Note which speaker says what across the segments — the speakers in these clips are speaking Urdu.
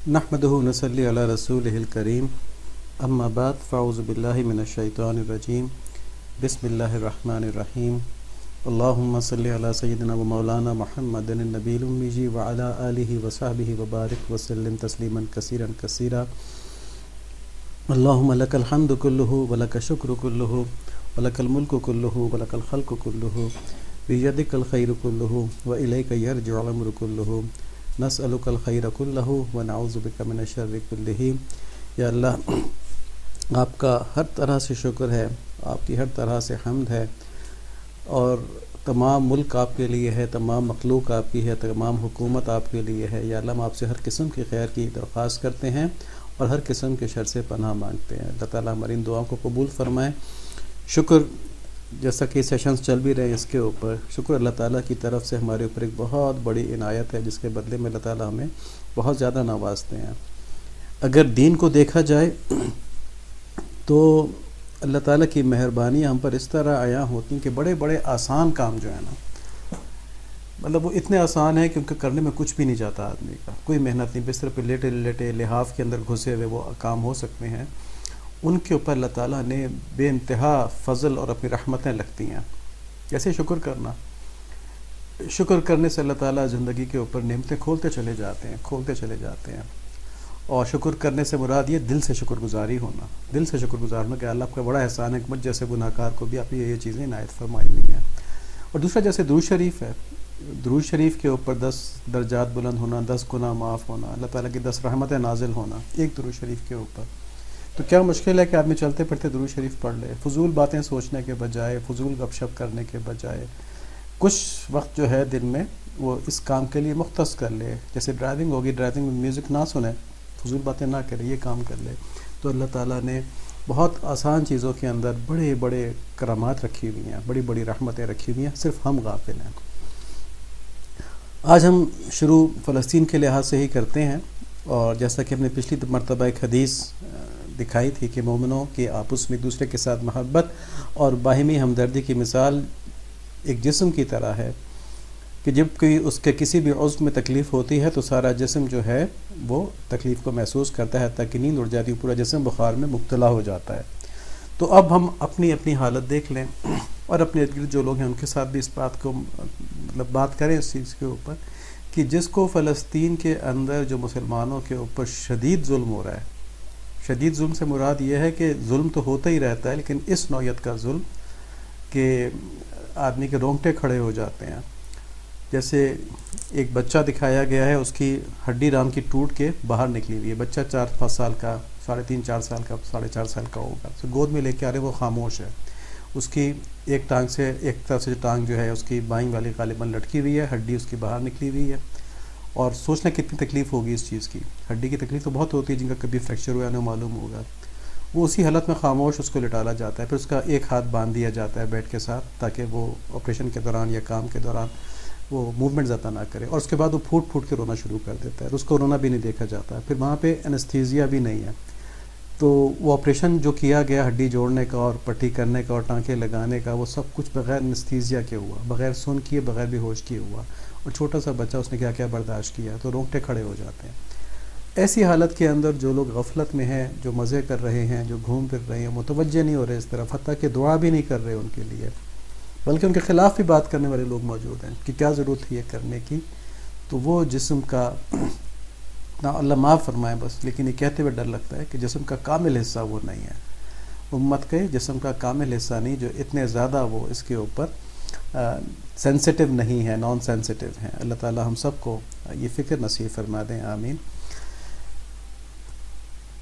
Speaker 1: نحمده ونصلي على رسوله الكريم اما بعد فاعوذ بالله من الشيطان الرجيم بسم الله الرحمن الرحيم اللهم صل على سيدنا ومولانا محمد النبي الأمي وعلى آله وصحبه وبارك وسلم تسليما كثيرا كثيرا اللهم لك الحمد كله ولك الشكر كله ولك الملك كله ولك الخلق كله بيدك الخير كله وإليك يرجع الأمر كله نسألك الخير كله ونعوذ بك من الشر كله۔ یا اللہ آپ کا ہر طرح سے شکر ہے، آپ کی ہر طرح سے حمد ہے، اور تمام ملک آپ کے لیے ہے، تمام مخلوق آپ کی ہے، تمام حکومت آپ کے لیے ہے۔ یا اللہ ہم آپ سے ہر قسم کی خیر کی درخواست کرتے ہیں اور ہر قسم کے شر سے پناہ مانگتے ہیں۔ اللہ تعالیٰ ہماری ان دعاؤں کو قبول فرمائے۔ شکر، جیسا کہ سیشنز چل بھی رہے ہیں اس کے اوپر، شکر اللہ تعالیٰ کی طرف سے ہمارے اوپر ایک بہت بڑی عنایت ہے، جس کے بدلے میں اللہ تعالیٰ ہمیں بہت زیادہ نوازتے ہیں۔ اگر دین کو دیکھا جائے تو اللہ تعالیٰ کی مہربانی ہم پر اس طرح عیاں ہوتی ہیں کہ بڑے بڑے آسان کام جو ہے نا، مطلب وہ اتنے آسان ہیں کہ ان کے کرنے میں کچھ بھی نہیں جاتا آدمی کا، کوئی محنت نہیں، بستر پہ لیٹے لیٹے لحاف کے اندر گھسے ہوئے وہ کام ہو سکتے ہیں۔ ان کے اوپر اللہ تعالیٰ نے بے انتہا فضل اور اپنی رحمتیں لگتی ہیں۔ جیسے شکر کرنا، شکر کرنے سے اللہ تعالیٰ زندگی کے اوپر نعمتیں کھولتے چلے جاتے ہیں۔ اور شکر کرنے سے مراد یہ دل سے شکر گزاری ہونا، دل سے شکر گزارنا کہ اللہ آپ کا بڑا احسان ہے کہ مجھ جیسے گناہ کار کو بھی آپ نے یہ چیزیں عنایت فرمائی ہوئی ہیں۔ اور دوسرا جیسے درود شریف ہے، درود شریف کے اوپر 10 درجات بلند ہونا، 10 گناہ معاف ہونا، اللہ تعالیٰ کی 10 رحمتیں نازل ہونا ایک درود شریف کے اوپر۔ تو کیا مشکل ہے کہ آدمی چلتے پھرتے درود شریف پڑھ لے، فضول باتیں سوچنے کے بجائے، فضول گپ شپ کرنے کے بجائے کچھ وقت جو ہے دن میں وہ اس کام کے لیے مختص کر لے۔ جیسے ڈرائیونگ ہوگی، ڈرائیونگ میں میوزک نہ سنے، فضول باتیں نہ کرے، یہ کام کر لے، تو اللہ تعالیٰ نے بہت آسان چیزوں کے اندر بڑے بڑے کرامات رکھی ہوئی ہیں، بڑی بڑی رحمتیں رکھی ہوئی ہیں، صرف ہم غافل ہیں۔ آج ہم شروع فلسطین کے لحاظ سے ہی کرتے ہیں، اور جیسا کہ ہم نے پچھلی مرتبہ ایک حدیث دکھائی تھی کہ مومنوں کے آپس میں ایک دوسرے کے ساتھ محبت اور باہمی ہمدردی کی مثال ایک جسم کی طرح ہے کہ جب کوئی اس کے کسی بھی عضو میں تکلیف ہوتی ہے تو سارا جسم جو ہے وہ تکلیف کو محسوس کرتا ہے، حتیٰ کہ نیند اڑ جاتی ہے، پورا جسم بخار میں مبتلا ہو جاتا ہے۔ تو اب ہم اپنی اپنی حالت دیکھ لیں اور اپنے ارد گرد جو لوگ ہیں ان کے ساتھ بھی اس بات کو مطلب بات کریں اس چیز کے اوپر کہ جس کو فلسطین کے اندر جو مسلمانوں کے اوپر شدید ظلم ہو رہا ہے، شدید ظلم سے مراد یہ ہے کہ ظلم تو ہوتا ہی رہتا ہے، لیکن اس نوعیت کا ظلم کہ آدمی کے رونگٹے کھڑے ہو جاتے ہیں۔ جیسے ایک بچہ دکھایا گیا ہے، اس کی ہڈی رام کی ٹوٹ کے باہر نکلی ہوئی ہے، بچہ 4-5 سال کا، 3.5-4 سال کا، 4.5 سال کا ہوگا، تو گود میں لے کے آ رہے، وہ خاموش ہے، اس کی ایک ٹانگ سے، ایک طرف سے ٹانگ جو ہے اس کی بائیں والی غالباً لٹکی ہوئی ہے، ہڈی اس کی باہر نکلی ہوئی ہے، اور سوچنا کتنی تکلیف ہوگی اس چیز کی۔ ہڈی کی تکلیف تو بہت ہوتی ہے، جن کا کبھی فریکچر ہوا انہیں معلوم ہوگا۔ وہ اسی حالت میں خاموش اس کو لٹالا جاتا ہے، پھر اس کا ایک ہاتھ باندھ دیا جاتا ہے بیڈ کے ساتھ تاکہ وہ آپریشن کے دوران یا کام کے دوران وہ موومنٹ زیادہ نہ کرے، اور اس کے بعد وہ پھوٹ پھوٹ کے رونا شروع کر دیتا ہے، اس کو رونا بھی نہیں دیکھا جاتا ہے۔ پھر وہاں پہ انستھیزیا بھی نہیں ہے، تو وہ آپریشن جو کیا گیا ہڈی جوڑنے کا اور پٹی کرنے کا اور ٹانکے لگانے کا، وہ سب کچھ بغیر انستھیزیا کے ہوا، بغیر سن کیے، بغیر بھی ہوش کیے ہوا، اور چھوٹا سا بچہ اس نے کیا کیا برداشت کیا، تو رونگٹے کھڑے ہو جاتے ہیں۔ ایسی حالت کے اندر جو لوگ غفلت میں ہیں، جو مزے کر رہے ہیں، جو گھوم پھر رہے ہیں، متوجہ نہیں ہو رہے اس طرف، حتیٰ کہ دعا بھی نہیں کر رہے ان کے لیے، بلکہ ان کے خلاف بھی بات کرنے والے لوگ موجود ہیں کہ کیا ضرورت ہے یہ کرنے کی، تو وہ جسم کا نہ اللہ معاف فرمائے بس، لیکن یہ کہتے ہوئے ڈر لگتا ہے کہ جسم کا کامل حصہ وہ نہیں ہے، امت کے جسم کا کامل حصہ نہیں، جو اتنے زیادہ وہ اس کے اوپر سینسٹیو نہیں ہے، نان سینسٹیو ہیں۔ اللہ تعالی ہم سب کو یہ فکر نصیب فرما دیں، آمین۔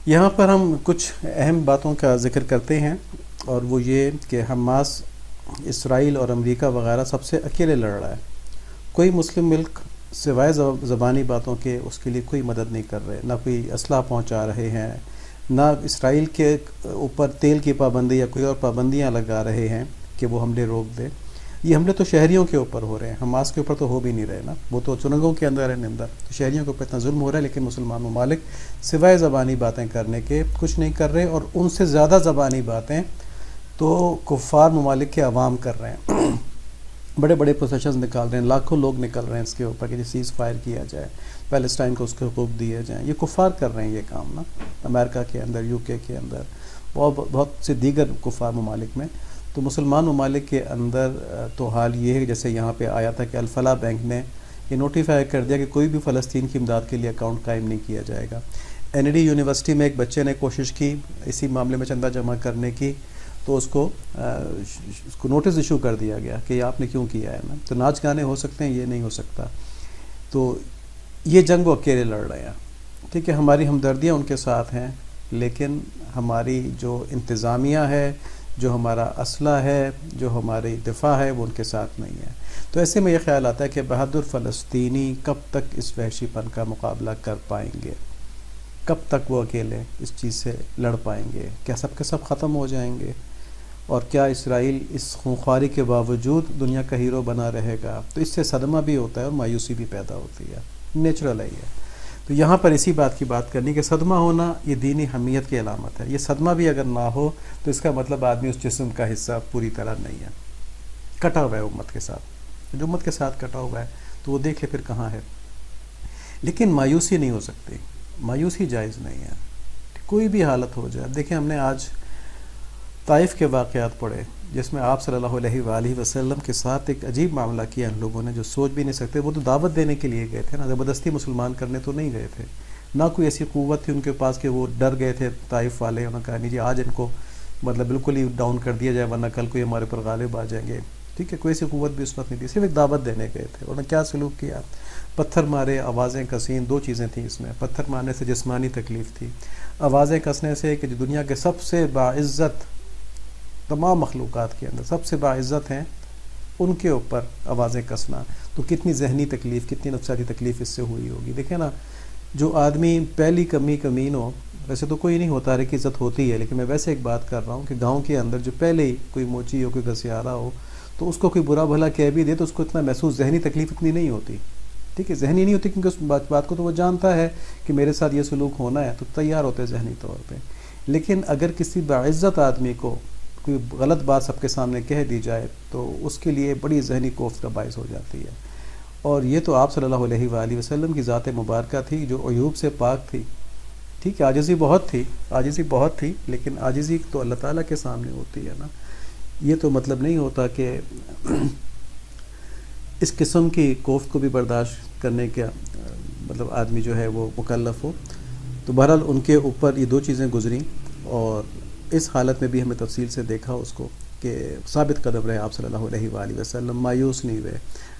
Speaker 1: یہاں پر ہم کچھ اہم باتوں کا ذکر کرتے ہیں، اور وہ یہ کہ حماس، اسرائیل اور امریکہ وغیرہ سب سے اکیلے لڑ رہا ہے، کوئی مسلم ملک سوائے زبانی باتوں کے اس کے لیے کوئی مدد نہیں کر رہے، نہ کوئی اسلحہ پہنچا رہے ہیں، نہ اسرائیل کے اوپر تیل کی پابندی یا کوئی اور پابندیاں لگا رہے ہیں کہ وہ حملے روک دے۔ یہ حملے تو شہریوں کے اوپر ہو رہے ہیں، حماس کے اوپر تو ہو بھی نہیں رہے نا، وہ تو چنگوں کے اندر ہے نمدر، تو شہریوں کے اوپر اتنا ظلم ہو رہا ہے، لیکن مسلمان ممالک سوائے زبانی باتیں کرنے کے کچھ نہیں کر رہے، اور ان سے زیادہ زبانی باتیں تو کفار ممالک کے عوام کر رہے ہیں۔ بڑے بڑے پروسیشنز نکال رہے ہیں، لاکھوں لوگ نکل رہے ہیں اس کے اوپر کہ سیز فائر کیا جائے، پیلسٹائن کو اس کے حقوق دیے جائیں. یہ کفار کر رہے ہیں یہ کام نا، امریکہ کے اندر، یو کے اندر، بہت سے دیگر کفار ممالک میں. تو مسلمان ممالک کے اندر تو حال یہ ہے جیسے یہاں پہ آیا تھا کہ الفلاح بینک نے یہ نوٹیفائی کر دیا کہ کوئی بھی فلسطین کی امداد کے لیے اکاؤنٹ قائم نہیں کیا جائے گا. این ای ڈی یونیورسٹی میں ایک بچے نے کوشش کی اسی معاملے میں چندہ جمع کرنے کی، تو اس کو نوٹس ایشو کر دیا گیا کہ یہ آپ نے کیوں کیا ہے نا. تو ناچ گانے ہو سکتے ہیں، یہ نہیں ہو سکتا. تو یہ جنگ وہ اکیلے لڑ رہے ہیں. ٹھیک ہے، ہماری ہمدردیاں ان کے ساتھ ہیں، لیکن ہماری جو انتظامیہ ہے، جو ہمارا اسلحہ ہے، جو ہماری دفاع ہے، وہ ان کے ساتھ نہیں ہے. تو ایسے میں یہ خیال آتا ہے کہ بہادر فلسطینی کب تک اس وحشی پن کا مقابلہ کر پائیں گے، کب تک وہ اکیلے اس چیز سے لڑ پائیں گے؟ کیا سب کے سب ختم ہو جائیں گے؟ اور کیا اسرائیل اس خونخواری کے باوجود دنیا کا ہیرو بنا رہے گا؟ تو اس سے صدمہ بھی ہوتا ہے اور مایوسی بھی پیدا ہوتی ہے، نیچرل ہے یہ. تو یہاں پر اسی بات کی بات کرنی کہ صدمہ ہونا یہ دینی حمیت کی علامت ہے. یہ صدمہ بھی اگر نہ ہو تو اس کا مطلب آدمی اس جسم کا حصہ پوری طرح نہیں ہے، کٹا ہوا ہے امت کے ساتھ. جو امت کے ساتھ کٹا ہوا ہے تو وہ دیکھ لے پھر کہاں ہے. لیکن مایوسی نہیں ہو سکتی، مایوسی جائز نہیں ہے، کوئی بھی حالت ہو جائے. دیکھیں ہم نے آج طائف کے واقعات پڑھے جس میں آپ صلی اللہ علیہ وآلہ وسلم کے ساتھ ایک عجیب معاملہ کیا ان لوگوں نے جو سوچ بھی نہیں سکتے. وہ تو دعوت دینے کے لیے گئے تھے نا، زبردستی مسلمان کرنے تو نہیں گئے تھے. نہ کوئی ایسی قوت تھی ان کے پاس کہ وہ ڈر گئے تھے طائف والے. انہوں نے کہا نہیں جی آج ان کو مطلب بالکل ہی ڈاؤن کر دیا جائے ورنہ کل کو یہ ہمارے پر غالب آ جائیں گے. ٹھیک ہے، کوئی ایسی قوت بھی اس وقت نہیں تھی، صرف ایک دعوت دینے گئے تھے. انہوں نے کیا سلوک کیا؟ پتھر مارے، آوازیں کسیں. دو چیزیں تھیں اس میں، پتھر مارنے سے جسمانی تکلیف تھی، آوازیں کسنے سے کہ جو دنیا کے سب سے باعزت تمام مخلوقات کے اندر سب سے باعزت ہیں ان کے اوپر آوازیں کسنا. تو کتنی ذہنی تکلیف، کتنی نفسیاتی تکلیف اس سے ہوئی ہوگی. دیکھیں نا، جو آدمی پہلی کمین ہو، ویسے تو کوئی نہیں ہوتا، ہر ایک عزت ہوتی ہے، لیکن میں ویسے ایک بات کر رہا ہوں کہ گاؤں کے اندر جو پہلے ہی کوئی موچی ہو، کوئی گھسیارا ہو، تو اس کو کوئی برا بھلا کہہ بھی دے تو اس کو اتنا محسوس، ذہنی تکلیف اتنی نہیں ہوتی. ٹھیک ہے، ذہنی نہیں ہوتی کیونکہ اس بات کو تو وہ جانتا ہے کہ میرے ساتھ یہ سلوک ہونا ہے، تو تیار ہوتے ذہنی طور پہ. لیکن اگر کسی باعزت آدمی کو کوئی غلط بات سب کے سامنے کہہ دی جائے تو اس کے لیے بڑی ذہنی کوفت کا باعث ہو جاتی ہے. اور یہ تو آپ صلی اللہ علیہ وآلہ وسلم کی ذات مبارکہ تھی جو عیوب سے پاک تھی. ٹھیک ہے، عاجزی بہت تھی، لیکن عاجزی تو اللہ تعالیٰ کے سامنے ہوتی ہے نا. یہ تو مطلب نہیں ہوتا کہ اس قسم کی کوفت کو بھی برداشت کرنے کا مطلب آدمی جو ہے وہ مکلف ہو. تو بہرحال ان کے اوپر یہ دو چیزیں گزریں اور اس حالت میں بھی ہمیں تفصیل سے دیکھا اس کو کہ ثابت قدم رہے آپ صلی اللہ علیہ وآلہ وسلم، مایوس نہیں ہوئے.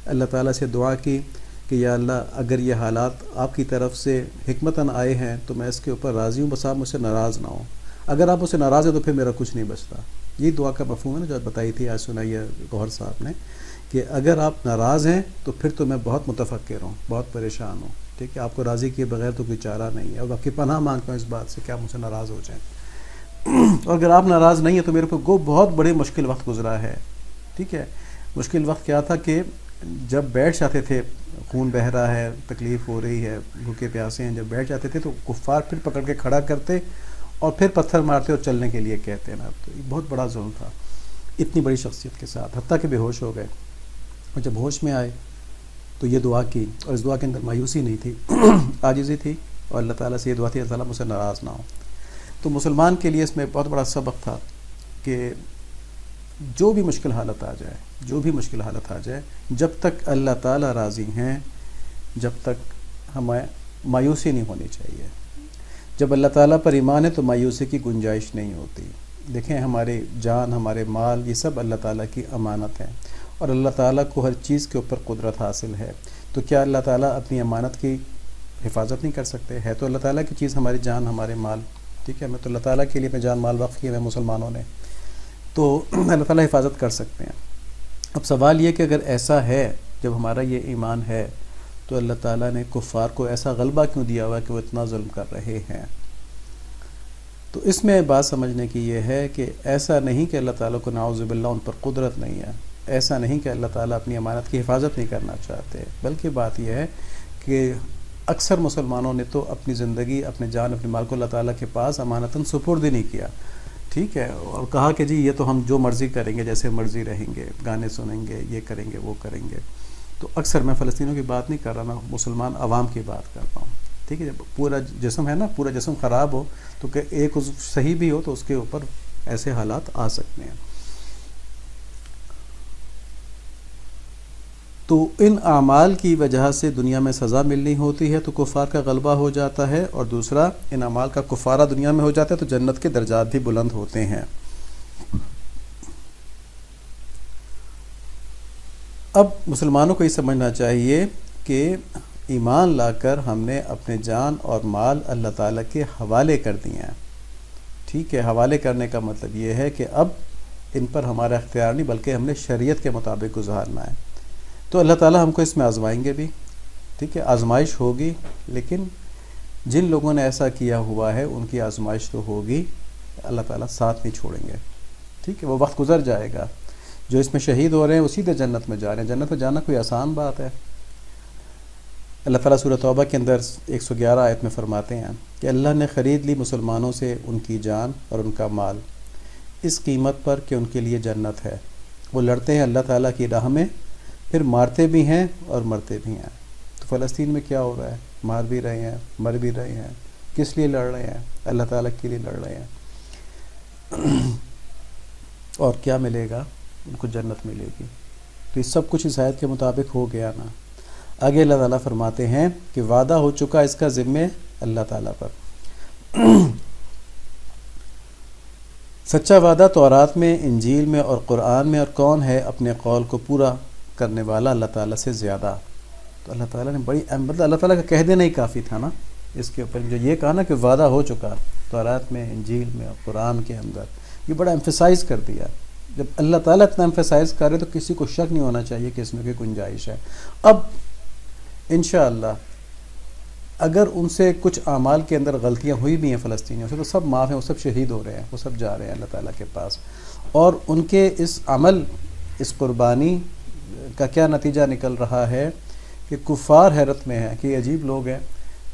Speaker 1: اللہ تعالیٰ سے دعا کی کہ یا اللہ اگر یہ حالات آپ کی طرف سے حکمتاً آئے ہیں تو میں اس کے اوپر راضی ہوں، بس آپ مجھ سے ناراض نہ ہوں. اگر آپ مجھ سے ناراض ہیں تو پھر میرا کچھ نہیں بچتا. یہ دعا کا مفہوم ہے نا جو بتائی تھی آج سنائی ہے گوہر صاحب نے کہ اگر آپ ناراض ہیں تو پھر تو میں بہت متفکر ہوں، بہت پریشان ہوں. ٹھیک ہے، آپ کو راضی کیے بغیر تو کوئی چارہ نہیں ہے، اور آپ کی پناہ مانگتا ہوں اس بات سے کہ آپ مجھ سے ناراض ہو جائیں. اور اگر آپ ناراض نہیں ہیں تو میرے کو بہت بڑے مشکل وقت گزرا ہے. ٹھیک ہے، مشکل وقت کیا تھا کہ جب بیٹھ جاتے تھے، خون بہہ رہا ہے، تکلیف ہو رہی ہے، بھوکے پیاسے ہیں، جب بیٹھ جاتے تھے تو کفار پھر پکڑ کے کھڑا کرتے اور پھر پتھر مارتے اور چلنے کے لیے کہتے نا. تو یہ بہت بڑا ظلم تھا اتنی بڑی شخصیت کے ساتھ، حتیٰ کہ بے ہوش ہو گئے. اور جب ہوش میں آئے تو یہ دعا کی، اور اس دعا کے اندر مایوسی نہیں تھی، عاجزی تھی، اور اللہ تعالیٰ سے یہ دعا تھی اللہ تعالیٰ مجھ سے ناراض نہ ہو. تو مسلمان کے لیے اس میں بہت بڑا سبق تھا کہ جو بھی مشکل حالت آ جائے، جب تک اللہ تعالیٰ راضی ہیں، جب تک ہمیں مایوسی نہیں ہونی چاہیے. جب اللہ تعالیٰ پر ایمان ہے تو مایوسی کی گنجائش نہیں ہوتی. دیکھیں ہماری جان، ہمارے مال، یہ سب اللہ تعالیٰ کی امانت ہیں، اور اللہ تعالیٰ کو ہر چیز کے اوپر قدرت حاصل ہے. تو کیا اللہ تعالیٰ اپنی امانت کی حفاظت نہیں کر سکتے؟ ہے تو اللہ تعالیٰ کی چیز ہماری جان، ہمارے مال. ٹھیک ہے، میں تو اللہ تعالیٰ کے لیے میں جان مال وقف کیا ہے مسلمانوں نے، تو اللہ تعالیٰ حفاظت کر سکتے ہیں. اب سوال یہ کہ اگر ایسا ہے، جب ہمارا یہ ایمان ہے تو اللہ تعالیٰ نے کفار کو ایسا غلبہ کیوں دیا ہوا ہے کہ وہ اتنا ظلم کر رہے ہیں؟ تو اس میں بات سمجھنے کی یہ ہے کہ ایسا نہیں کہ اللہ تعالیٰ کو نعوذ باللہ ان پر قدرت نہیں ہے، ایسا نہیں کہ اللہ تعالیٰ اپنی امانت کی حفاظت نہیں کرنا چاہتے، بلکہ بات یہ ہے کہ اکثر مسلمانوں نے تو اپنی زندگی، اپنے جان، اپنے مال کو اللہ تعالیٰ کے پاس امانتاً سپرد ہی نہیں کیا. ٹھیک ہے، اور کہا کہ جی یہ تو ہم جو مرضی کریں گے، جیسے مرضی رہیں گے، گانے سنیں گے، یہ کریں گے، وہ کریں گے. تو اکثر میں فلسطینیوں کی بات نہیں کر رہا، میں مسلمان عوام کی بات کر رہا ہوں. ٹھیک ہے، جب پورا جسم ہے نا، پورا جسم خراب ہو تو کہ ایک عضو صحیح بھی ہو تو اس کے اوپر ایسے حالات آ سکتے ہیں. تو ان اعمال کی وجہ سے دنیا میں سزا ملنی ہوتی ہے تو کفار کا غلبہ ہو جاتا ہے، اور دوسرا ان اعمال کا کفارہ دنیا میں ہو جاتا ہے تو جنت کے درجات بھی بلند ہوتے ہیں. اب مسلمانوں کو یہ سمجھنا چاہیے کہ ایمان لا کر ہم نے اپنے جان اور مال اللہ تعالیٰ کے حوالے کر دیے ہیں. ٹھیک ہے، حوالے کرنے کا مطلب یہ ہے کہ اب ان پر ہمارا اختیار نہیں، بلکہ ہم نے شریعت کے مطابق گزارنا ہے. تو اللہ تعالیٰ ہم کو اس میں آزمائیں گے بھی. ٹھیک ہے، آزمائش ہوگی، لیکن جن لوگوں نے ایسا کیا ہوا ہے ان کی آزمائش تو ہوگی، اللہ تعالیٰ ساتھ نہیں چھوڑیں گے. ٹھیک ہے، وہ وقت گزر جائے گا. جو اس میں شہید ہو رہے ہیں وہ سیدھے جنت میں جا رہے ہیں. جنت میں جانا کوئی آسان بات ہے؟ اللہ تعالیٰ سورہ توبہ کے اندر 111 آیت میں فرماتے ہیں کہ اللہ نے خرید لی مسلمانوں سے ان کی جان اور ان کا مال اس قیمت پر کہ ان کے لیے جنت ہے. وہ لڑتے ہیں اللہ تعالیٰ کی راہ میں، پھر مارتے بھی ہیں اور مرتے بھی ہیں. تو فلسطین میں کیا ہو رہا ہے؟ مار بھی رہے ہیں، مر بھی رہے ہیں. کس لیے لڑ رہے ہیں؟ اللہ تعالیٰ کے لیے لڑ رہے ہیں. اور کیا ملے گا؟ ان کو جنت ملے گی. تو یہ سب کچھ اس آیت کے مطابق ہو گیا نا. آگے اللہ تعالیٰ فرماتے ہیں کہ وعدہ ہو چکا اس کا ذمہ اللہ تعالیٰ پر. سچا وعدہ تورات میں، انجیل میں اور قرآن میں، اور کون ہے اپنے قول کو پورا کرنے والا اللہ تعالیٰ سے زیادہ. تو اللہ تعالیٰ نے بڑی مطلب اللہ تعالیٰ کا کہہ دینا ہی کافی تھا نا اس کے اوپر. جو یہ کہا نا کہ وعدہ ہو چکا تورات میں، انجیل میں اور قرآن کے اندر، یہ بڑا ایمفیسائز کر دیا. جب اللہ تعالیٰ اتنا ایمفیسائز کر رہے تو کسی کو شک نہیں ہونا چاہیے کہ اس میں کوئی گنجائش ہے. اب انشاءاللہ اگر ان سے کچھ اعمال کے اندر غلطیاں ہوئی بھی ہیں فلسطینیوں سے تو سب معاف ہیں، وہ سب شہید ہو رہے ہیں، وہ سب جا رہے ہیں اللہ تعالیٰ کے پاس. اور ان کے اس عمل، اس قربانی کا کیا نتیجہ نکل رہا ہے کہ کفار حیرت میں ہیں کہ یہ عجیب لوگ ہیں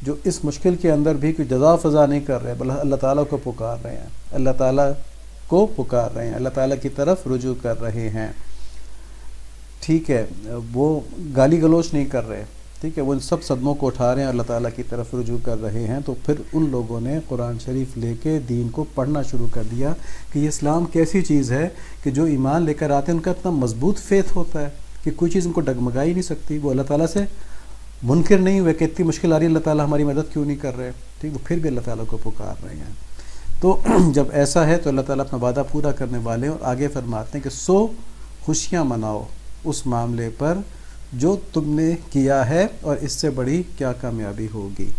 Speaker 1: جو اس مشکل کے اندر بھی کوئی جزا فضا نہیں کر رہے، بلکہ اللہ تعالیٰ کو پکار رہے ہیں، اللہ تعالیٰ کو پکار رہے ہیں، اللہ تعالیٰ کی طرف رجوع کر رہے ہیں. ٹھیک ہے، وہ گالی گلوچ نہیں کر رہے. ٹھیک ہے، وہ ان سب صدموں کو اٹھا رہے ہیں، اللہ تعالیٰ کی طرف رجوع کر رہے ہیں. تو پھر ان لوگوں نے قرآن شریف لے کے دین کو پڑھنا شروع کر دیا کہ یہ اسلام کیسی چیز ہے کہ جو ایمان لے کر آتے ہیں ان کا اتنا مضبوط فیتھ ہوتا ہے کہ کوئی چیز ان کو ڈگمگا ہی نہیں سکتی. وہ اللہ تعالیٰ سے منکر نہیں ہوئے کہ اتنی مشکل آ رہی ہے اللہ تعالیٰ ہماری مدد کیوں نہیں کر رہے. ٹھیک، وہ پھر بھی اللہ تعالیٰ کو پکار رہے ہیں. تو جب ایسا ہے تو اللہ تعالیٰ اپنا وعدہ پورا کرنے والے ہیں. اور آگے فرماتے ہیں کہ سو خوشیاں مناؤ اس معاملے پر جو تم نے کیا ہے، اور اس سے بڑی کیا کامیابی ہوگی.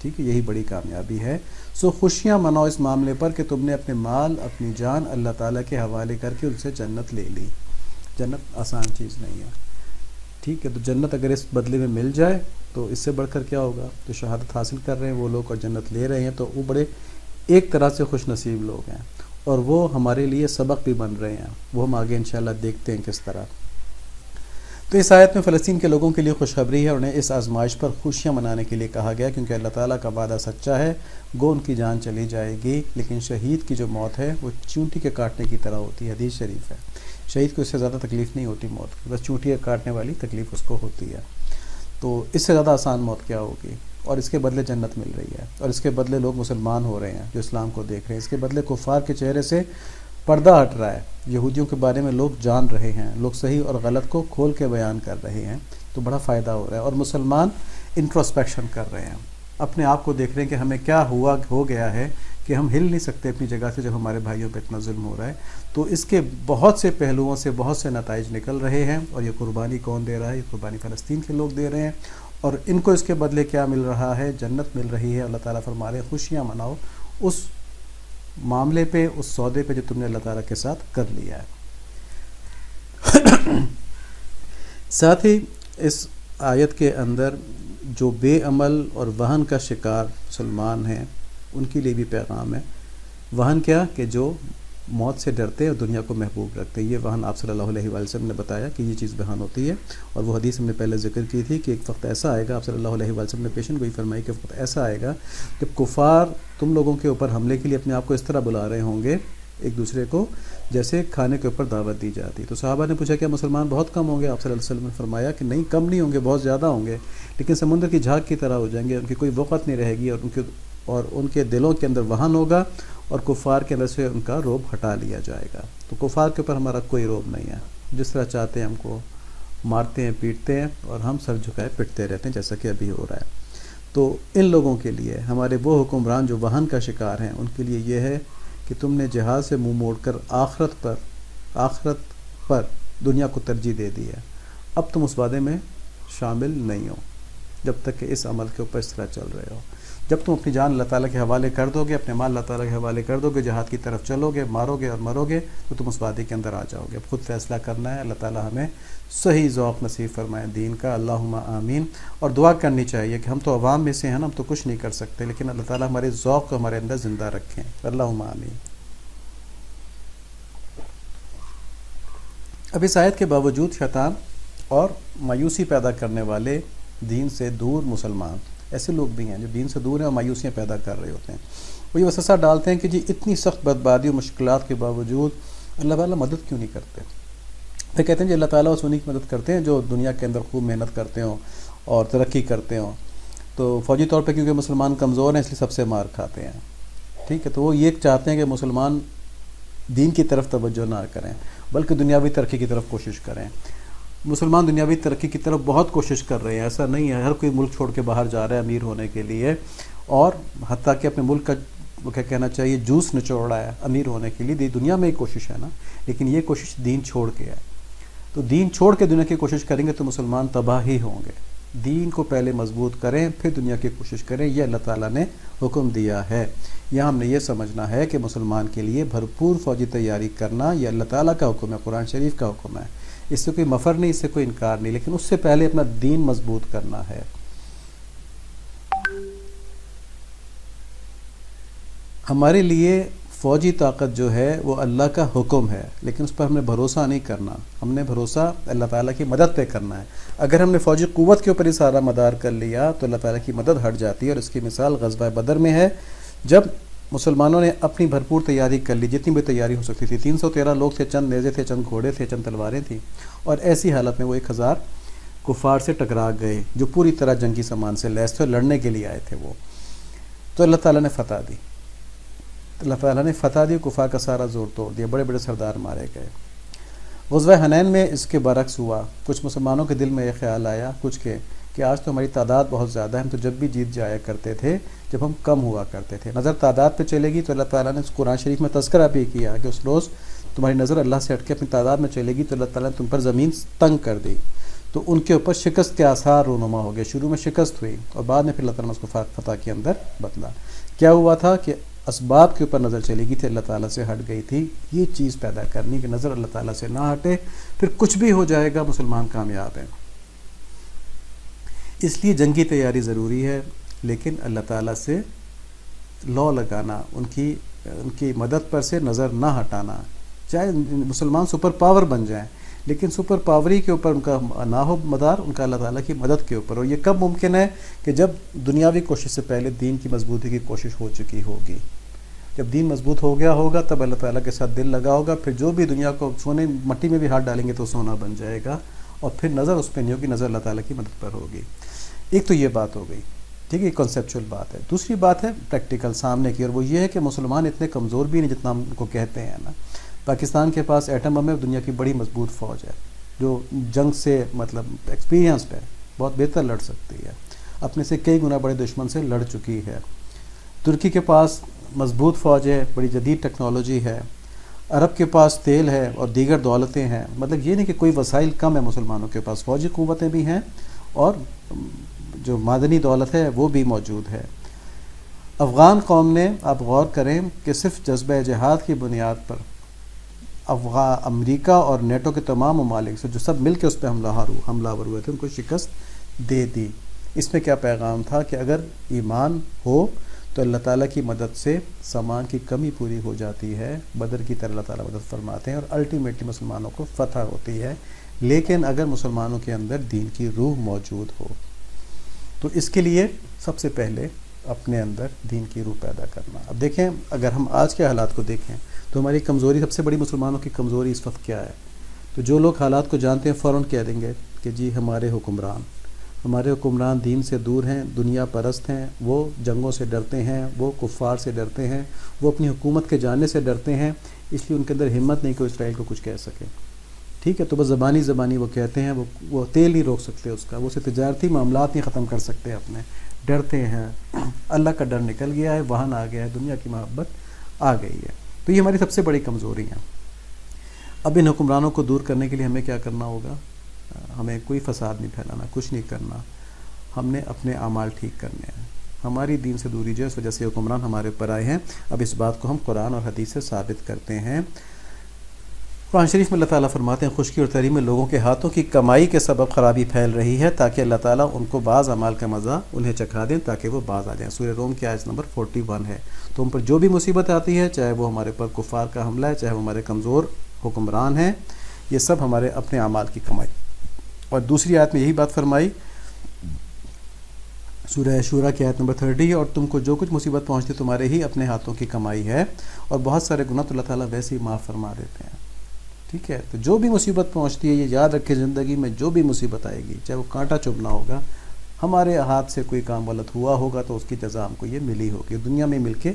Speaker 1: ٹھیک ہے، یہی بڑی کامیابی ہے. سو خوشیاں مناؤ اس معاملے پر کہ تم نے اپنے مال، اپنی جان اللہ تعالیٰ کے حوالے کر کے ان سے جنت لے لی. جنت آسان چیز نہیں ہے. ٹھیک ہے، تو جنت اگر اس بدلے میں مل جائے تو اس سے بڑھ کر کیا ہوگا. جو شہادت حاصل کر رہے ہیں وہ لوگ اور جنت لے رہے ہیں تو وہ بڑے ایک طرح سے خوش نصیب لوگ ہیں، اور وہ ہمارے لیے سبق بھی بن رہے ہیں. وہ ہم آگے انشاءاللہ دیکھتے ہیں کس طرح. تو اس آیت میں فلسطین کے لوگوں کے لیے خوشخبری ہے. انہیں اس آزمائش پر خوشیاں منانے کے لیے کہا گیا کیونکہ اللہ تعالیٰ کا وعدہ سچا ہے. گو ان کی جان چلی جائے گی، لیکن شہید کی جو موت ہے وہ چونٹی کے کاٹنے کی طرح ہوتی ہے. حدیث شریف ہے، شہید کو اس سے زیادہ تکلیف نہیں ہوتی موت کی، بس چونٹی کاٹنے والی تکلیف اس کو ہوتی ہے. تو اس سے زیادہ آسان موت کیا ہوگی. اور اس کے بدلے جنت مل رہی ہے، اور اس کے بدلے لوگ مسلمان ہو رہے ہیں جو اسلام کو دیکھ رہے ہیں. اس کے بدلے کفار کے چہرے سے پردہ ہٹ رہا ہے. یہودیوں کے بارے میں لوگ جان رہے ہیں، لوگ صحیح اور غلط کو کھول کے بیان کر رہے ہیں. تو بڑا فائدہ ہو رہا ہے. اور مسلمان انٹروسپیکشن کر رہے ہیں، اپنے آپ کو دیکھ رہے ہیں کہ ہمیں کیا ہو گیا ہے کہ ہم ہل نہیں سکتے اپنی جگہ سے جب ہمارے بھائیوں پہ اتنا ظلم ہو رہا ہے. تو اس کے بہت سے پہلوؤں سے بہت سے نتائج نکل رہے ہیں. اور یہ قربانی کون دے رہا ہے؟ یہ قربانی فلسطین کے لوگ دے رہے ہیں. اور ان کو اس کے بدلے کیا مل رہا ہے؟ جنت مل رہی ہے. اللہ تعالیٰ فرما رہے ہیں خوشیاں مناؤ اس معاملے پہ، اس سودے پہ جو تم نے اللہ تعالیٰ کے ساتھ کر لیا ہے. ساتھ ہی اس آیت کے اندر جو بے عمل اور وہن کا شکار مسلمان ہیں ان کے لیے بھی پیغام ہے. وہن کیا؟ کہ جو موت سے ڈرتے ہیں اور دنیا کو محبوب رکھتے ہیں. یہ وہن آپ صلی اللہ علیہ وآلہ وسلم نے بتایا کہ یہ چیز وہن ہوتی ہے. اور وہ حدیث ہم نے پہلے ذکر کی تھی کہ ایک وقت ایسا آئے گا، آپ صلی اللہ علیہ وآلہ وسلم نے پیشن گوئی فرمائی کہ وقت ایسا آئے گا جب کفار تم لوگوں کے اوپر حملے کے لیے اپنے آپ کو اس طرح بلا رہے ہوں گے ایک دوسرے کو جیسے کھانے کے اوپر دعوت دی جاتی. تو صحابہ نے پوچھا کہ مسلمان بہت کم ہوں گے؟ آپ صلی اللہ علیہ وسلم نے فرمایا کہ نہیں، کم نہیں ہوں گے، بہت زیادہ ہوں گے، لیکن سمندر کی جھاگ کی طرح ہو جائیں گے، ان کی کوئی وقت نہیں رہے گی، اور ان کے دلوں کے اندر وہن ہوگا، اور کفار کے اندر سے ان کا روب ہٹا لیا جائے گا. تو کفار کے اوپر ہمارا کوئی روب نہیں ہے، جس طرح چاہتے ہیں ہم کو مارتے ہیں، پیٹتے ہیں، اور ہم سر جھکائے پٹتے رہتے ہیں، جیسا کہ ابھی ہو رہا ہے. تو ان لوگوں کے لیے، ہمارے وہ حکمران جو وہن کا شکار ہیں، ان کے لیے یہ ہے کہ تم نے جہاد سے منہ موڑ کر آخرت پر دنیا کو ترجیح دے دی ہے. اب تم اس وعدے میں شامل نہیں ہو جب تک کہ اس عمل کے اوپر اس طرح چل رہے ہو. جب تم اپنی جان اللہ تعالیٰ کے حوالے کر دو گے، اپنے مال اللہ تعالیٰ کے حوالے کر دو گے، جہاد کی طرف چلو گے، مارو گے اور مرو گے، تو تم اس وعدے کے اندر آ جاؤ گے. اب خود فیصلہ کرنا ہے. اللہ تعالیٰ ہمیں صحیح ذوق نصیب فرمائے دین کا. اللہم آمین. اور دعا کرنی چاہیے کہ ہم تو عوام میں سے ہیں نا، ہم تو کچھ نہیں کر سکتے، لیکن اللہ تعالیٰ ہمارے ذوق کو ہمارے اندر زندہ رکھیں. اللہم آمین. اب اس آیت کے باوجود شیطان اور مایوسی پیدا کرنے والے دین سے دور مسلمان، ایسے لوگ بھی ہیں جو دین سے دور ہیں اور مایوسیاں پیدا کر رہے ہوتے ہیں. وہ یہ وسوسہ ڈالتے ہیں کہ جی اتنی سخت بدبادی و مشکلات کے باوجود اللہ تعالیٰ مدد کیوں نہیں کرتے. پھر کہتے ہیں جی اللہ تعالیٰ اس انہیں کی مدد کرتے ہیں جو دنیا کے اندر خوب محنت کرتے ہوں اور ترقی کرتے ہوں. تو فوجی طور پہ کیونکہ مسلمان کمزور ہیں اس لیے سب سے مار کھاتے ہیں. ٹھیک ہے، تو وہ یہ چاہتے ہیں کہ مسلمان دین کی طرف توجہ نہ کریں بلکہ دنیاوی ترقی کی طرف کوشش کریں. مسلمان دنیاوی ترقی کی طرف بہت کوشش کر رہے ہیں، ایسا نہیں ہے. ہر کوئی ملک چھوڑ کے باہر جا رہا ہے امیر ہونے کے لیے، اور حتیٰ کہ اپنے ملک کا کیا کہنا چاہیے جوس نچوڑ رہا ہے امیر ہونے کے لیے. دنیا میں ایک کوشش ہے نا، لیکن یہ کوشش دین چھوڑ کے ہے. تو دین چھوڑ کے دنیا کی کوشش کریں گے تو مسلمان تباہ ہی ہوں گے. دین کو پہلے مضبوط کریں پھر دنیا کی کوشش کریں، یہ اللہ تعالیٰ نے حکم دیا ہے. یہاں ہم نے یہ سمجھنا ہے کہ مسلمان کے لیے بھرپور فوجی تیاری کرنا یہ اللہ تعالیٰ کا حکم ہے، قرآن شریف کا حکم ہے. اس سے کوئی مفر نہیں، اس سے کوئی انکار نہیں، لیکن اس سے پہلے اپنا دین مضبوط کرنا ہے. ہمارے لیے فوجی طاقت جو ہے وہ اللہ کا حکم ہے، لیکن اس پر ہم نے بھروسہ نہیں کرنا. ہم نے بھروسہ اللہ تعالیٰ کی مدد پہ کرنا ہے. اگر ہم نے فوجی قوت کے اوپر ہی سارا مدار کر لیا تو اللہ تعالیٰ کی مدد ہٹ جاتی ہے. اور اس کی مثال غزوہ بدر میں ہے، جب مسلمانوں نے اپنی بھرپور تیاری کر لی، جتنی بھی تیاری ہو سکتی تھی. 313 لوگ تھے، چند نیزے تھے، چند گھوڑے تھے، چند تلواریں تھیں، اور ایسی حالت میں وہ 1000 کفار سے ٹکرا گئے جو پوری طرح جنگی سامان سے لیس تھے، لڑنے کے لیے آئے تھے وہ. تو اللہ تعالیٰ نے فتح دی. اللہ تعالیٰ نے فتح دی، کفار کا سارا زور توڑ دیا، بڑے بڑے سردار مارے گئے. غزوہ حنین میں اس کے برعکس ہوا. کچھ مسلمانوں کے دل میں یہ خیال آیا، کچھ کے، کہ آج تو ہماری تعداد بہت زیادہ ہے، ہم تو جب بھی جیت جایا کرتے تھے جب ہم کم ہوا کرتے تھے. نظر تعداد پہ چلے گی تو اللہ تعالیٰ نے قرآن شریف میں تذکرہ بھی کیا کہ اس روز تمہاری نظر اللہ سے ہٹ کے اپنی تعداد میں چلے گی تو اللہ تعالیٰ نے تم پر زمین تنگ کر دی. تو ان کے اوپر شکست کے آثار رونما ہو گئے. شروع میں شکست ہوئی اور بعد میں پھر اللہ تعالیٰ نے اس کو فتح کے اندر بدلا. کیا ہوا تھا کہ اسباب کے اوپر نظر چلی گئی تھی، اللہ تعالیٰ سے ہٹ گئی تھی. یہ چیز پیدا کرنی کہ نظر اللہ تعالیٰ سے نہ ہٹے، پھر کچھ بھی ہو جائے گا مسلمان کامیاب ہیں. اس لیے جنگی تیاری ضروری ہے، لیکن اللہ تعالیٰ سے لو لگانا، ان کی مدد پر سے نظر نہ ہٹانا. چاہے مسلمان سپر پاور بن جائیں لیکن سپر پاوری کے اوپر ان کا نہ ہو مدار، ان کا اللہ تعالیٰ کی مدد کے اوپر. اور یہ کب ممکن ہے کہ جب دنیاوی کوشش سے پہلے دین کی مضبوطی کی کوشش ہو چکی ہوگی. جب دین مضبوط ہو گیا ہوگا تب اللہ تعالیٰ کے ساتھ دل لگا ہوگا، پھر جو بھی دنیا کو سونے مٹی میں بھی ہاتھ ڈالیں گے تو سونا بن جائے گا، اور پھر نظر اس پہ نہیں ہوگی، نظر اللہ تعالیٰ کی مدد پر ہوگی. ایک تو یہ بات ہو گئی، ٹھیک ہے، یہ کنسیپچول بات ہے. دوسری بات ہے پریکٹیکل سامنے کی، اور وہ یہ ہے کہ مسلمان اتنے کمزور بھی نہیں جتنا ہم ان کو کہتے ہیں نا. پاکستان کے پاس ایٹم بم ہے، دنیا کی بڑی مضبوط فوج ہے جو جنگ سے مطلب ایکسپیرینسڈ ہے، بہت بہتر لڑ سکتی ہے، اپنے سے کئی گنا بڑے دشمن سے لڑ چکی ہے. ترکی کے پاس مضبوط فوج ہے، بڑی جدید ٹیکنالوجی ہے. عرب کے پاس تیل ہے اور دیگر دولتیں ہیں. مطلب یہ نہیں کہ کوئی وسائل کم ہے مسلمانوں کے پاس، فوجی قوتیں بھی ہیں اور جو معدنی دولت ہے وہ بھی موجود ہے. افغان قوم نے، آپ غور کریں کہ صرف جذبہ جہاد کی بنیاد پر امریکہ اور نیٹو کے تمام ممالک سے جو سب مل کے اس پہ حملہ ور ہوئے تھے ان کو شکست دے دی. اس میں کیا پیغام تھا کہ اگر ایمان ہو تو اللہ تعالیٰ کی مدد سے سامان کی کمی پوری ہو جاتی ہے، بدر کی طرح اللہ تعالیٰ مدد فرماتے ہیں اور الٹیمیٹلی مسلمانوں کو فتح ہوتی ہے. لیکن اگر مسلمانوں کے اندر دین کی روح موجود ہو تو اس کے لیے سب سے پہلے اپنے اندر دین کی روح پیدا کرنا۔ اب دیکھیں، اگر ہم آج کے حالات کو دیکھیں تو ہماری کمزوری، سب سے بڑی مسلمانوں کی کمزوری اس وقت کیا ہے؟ تو جو لوگ حالات کو جانتے ہیں فوراً کہہ دیں گے کہ جی ہمارے حکمران دین سے دور ہیں، دنیا پرست ہیں، وہ جنگوں سے ڈرتے ہیں، وہ کفار سے ڈرتے ہیں، وہ اپنی حکومت کے جاننے سے ڈرتے ہیں، اس لیے ان کے اندر ہمت نہیں کہ اسرائیل کو کچھ کہہ سکے۔ ٹھیک ہے، تو بس زبانی وہ کہتے ہیں، وہ تیل نہیں روک سکتے اس کا، وہ اسے تجارتی معاملات نہیں ختم کر سکتے اپنے، ڈرتے ہیں۔ اللہ کا ڈر نکل گیا ہے، وہن آ گیا ہے، دنیا کی محبت آ گئی ہے۔ تو یہ ہماری سب سے بڑی کمزوری ہیں۔ اب ان حکمرانوں کو دور کرنے کے لیے ہمیں کیا کرنا ہوگا؟ ہمیں کوئی فساد نہیں پھیلانا، کچھ نہیں کرنا، ہم نے اپنے اعمال ٹھیک کرنے ہیں۔ ہماری دین سے دوری جو ہے اس وجہ سے حکمران ہمارے اوپر آئے ہیں۔ اب اس بات کو ہم قرآن اور حدیث سے ثابت کرتے ہیں۔ قرآن شریف میں اللہ تعالیٰ فرماتے ہیں خشکی اور تری میں لوگوں کے ہاتھوں کی کمائی کے سبب خرابی پھیل رہی ہے تاکہ اللہ تعالیٰ ان کو بعض اعمال کا مزہ انہیں چکھا دیں تاکہ وہ باز آ جائیں۔ سورہ روم کی آیت نمبر 41 ہے۔ تو ہم پر جو بھی مصیبت آتی ہے، چاہے وہ ہمارے پر کفار کا حملہ ہے، چاہے وہ ہمارے کمزور حکمران ہیں، یہ سب ہمارے اپنے اعمال کی کمائی۔ اور دوسری آیت میں یہی بات فرمائی، سورہ شورا کی آیت نمبر 30، اور تم کو جو کچھ مصیبت پہنچتی تمہارے ہی اپنے ہاتھوں کی کمائی ہے، اور بہت سارے گناہ تو اللہ تعالیٰ ویسے ہی معاف فرما دیتے ہیں۔ ٹھیک ہے، تو جو بھی مصیبت پہنچتی ہے، یہ یاد رکھے زندگی میں جو بھی مصیبت آئے گی، چاہے وہ کانٹا چبھنا ہوگا، ہمارے ہاتھ سے کوئی کام غلط ہوا ہوگا تو اس کی جزا ہم کو یہ ملی ہوگی، دنیا میں مل کے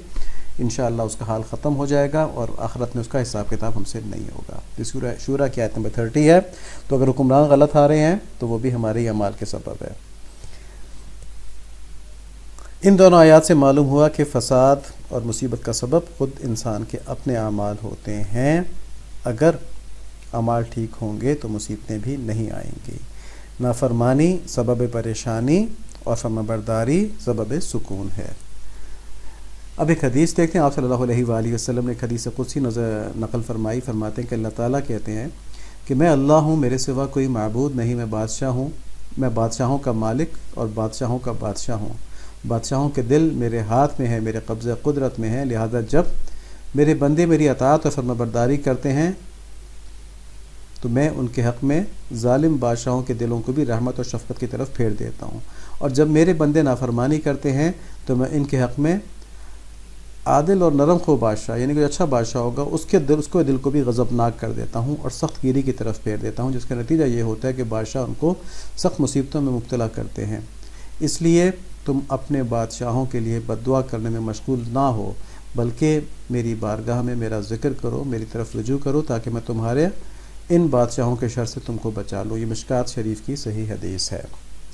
Speaker 1: انشاءاللہ اس کا حال ختم ہو جائے گا اور آخرت میں اس کا حساب کتاب ہم سے نہیں ہوگا۔ سورہ شورا کی آیت نمبر 30 ہے۔ تو اگر حکمران غلط آ رہے ہیں تو وہ بھی ہمارے ہی اعمال کے سبب ہے۔ ان دونوں آیات سے معلوم ہوا کہ فساد اور مصیبت کا سبب خود انسان کے اپنے اعمال ہوتے ہیں۔ اگر اعمال ٹھیک ہوں گے تو مصیبتیں بھی نہیں آئیں گی۔ نافرمانی سبب پریشانی اور فرمانبرداری سبب سکون ہے۔ اب ایک حدیث دیکھتے ہیں، آپ صلی اللہ علیہ وآلہ وسلم نے ایک حدیث قدسی نقل فرمائی، فرماتے ہیں کہ اللہ تعالیٰ کہتے ہیں کہ میں اللہ ہوں، میرے سوا کوئی معبود نہیں، میں بادشاہ ہوں، میں بادشاہوں کا مالک اور بادشاہوں کا بادشاہ ہوں، بادشاہوں کے دل میرے ہاتھ میں ہے، میرے قبضہ قدرت میں ہے، لہذا جب میرے بندے میری اطاعت اور فرمانبرداری کرتے ہیں تو میں ان کے حق میں ظالم بادشاہوں کے دلوں کو بھی رحمت اور شفقت کی طرف پھیر دیتا ہوں، اور جب میرے بندے نافرمانی کرتے ہیں تو میں ان کے حق میں عادل اور نرم خو بادشاہ، یعنی کوئی اچھا بادشاہ ہوگا، اس کے دل کو بھی غضبناک کر دیتا ہوں اور سخت گیری کی طرف پھیر دیتا ہوں، جس کا نتیجہ یہ ہوتا ہے کہ بادشاہ ان کو سخت مصیبتوں میں مبتلا کرتے ہیں۔ اس لیے تم اپنے بادشاہوں کے لیے بد دعا کرنے میں مشغول نہ ہو، بلکہ میری بارگاہ میں میرا ذکر کرو، میری طرف رجوع کرو، تاکہ میں تمہارے ان بادشاہوں کے شر سے تم کو بچا لوں۔ یہ مشکات شریف کی صحیح حدیث ہے۔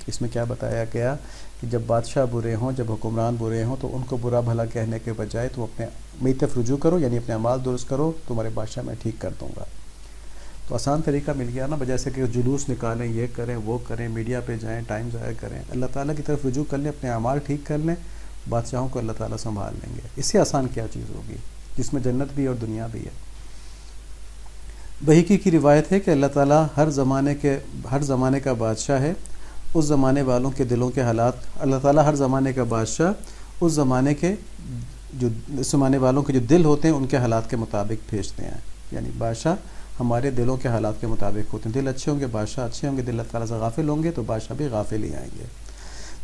Speaker 1: اس میں کیا بتایا گیا کہ جب بادشاہ برے ہوں، جب حکمران برے ہوں، تو ان کو برا بھلا کہنے کے بجائے تم اپنے میری طرف رجوع کرو، یعنی اپنے اعمال درست کرو، تمہارے بادشاہ میں ٹھیک کر دوں گا۔ تو آسان طریقہ مل گیا نا، بجائے سے کہ جلوس نکالیں، یہ کریں وہ کریں، میڈیا پہ جائیں، ٹائم ضائع کریں، اللہ تعالیٰ کی طرف رجوع کر لیں، اپنے اعمال ٹھیک کر لیں، بادشاہوں کو اللہ تعالیٰ سنبھال لیں گے۔ اس سے آسان کیا چیز ہوگی جس میں جنت بھی اور دنیا بھی ہے۔ بحقی کی روایت ہے کہ اللہ تعالیٰ ہر زمانے کا بادشاہ ہے، اس زمانے والوں کے دلوں کے حالات، اللہ تعالیٰ ہر زمانے کا بادشاہ اس زمانے والوں کے جو دل ہوتے ہیں ان کے حالات کے مطابق بھیجتے ہیں، یعنی بادشاہ ہمارے دلوں کے حالات کے مطابق ہوتے ہیں، دل اچھے ہوں گے بادشاہ اچھے ہوں گے، دل اللہ تعالیٰ سے غافل ہوں گے تو بادشاہ بھی غافل ہی آئیں گے۔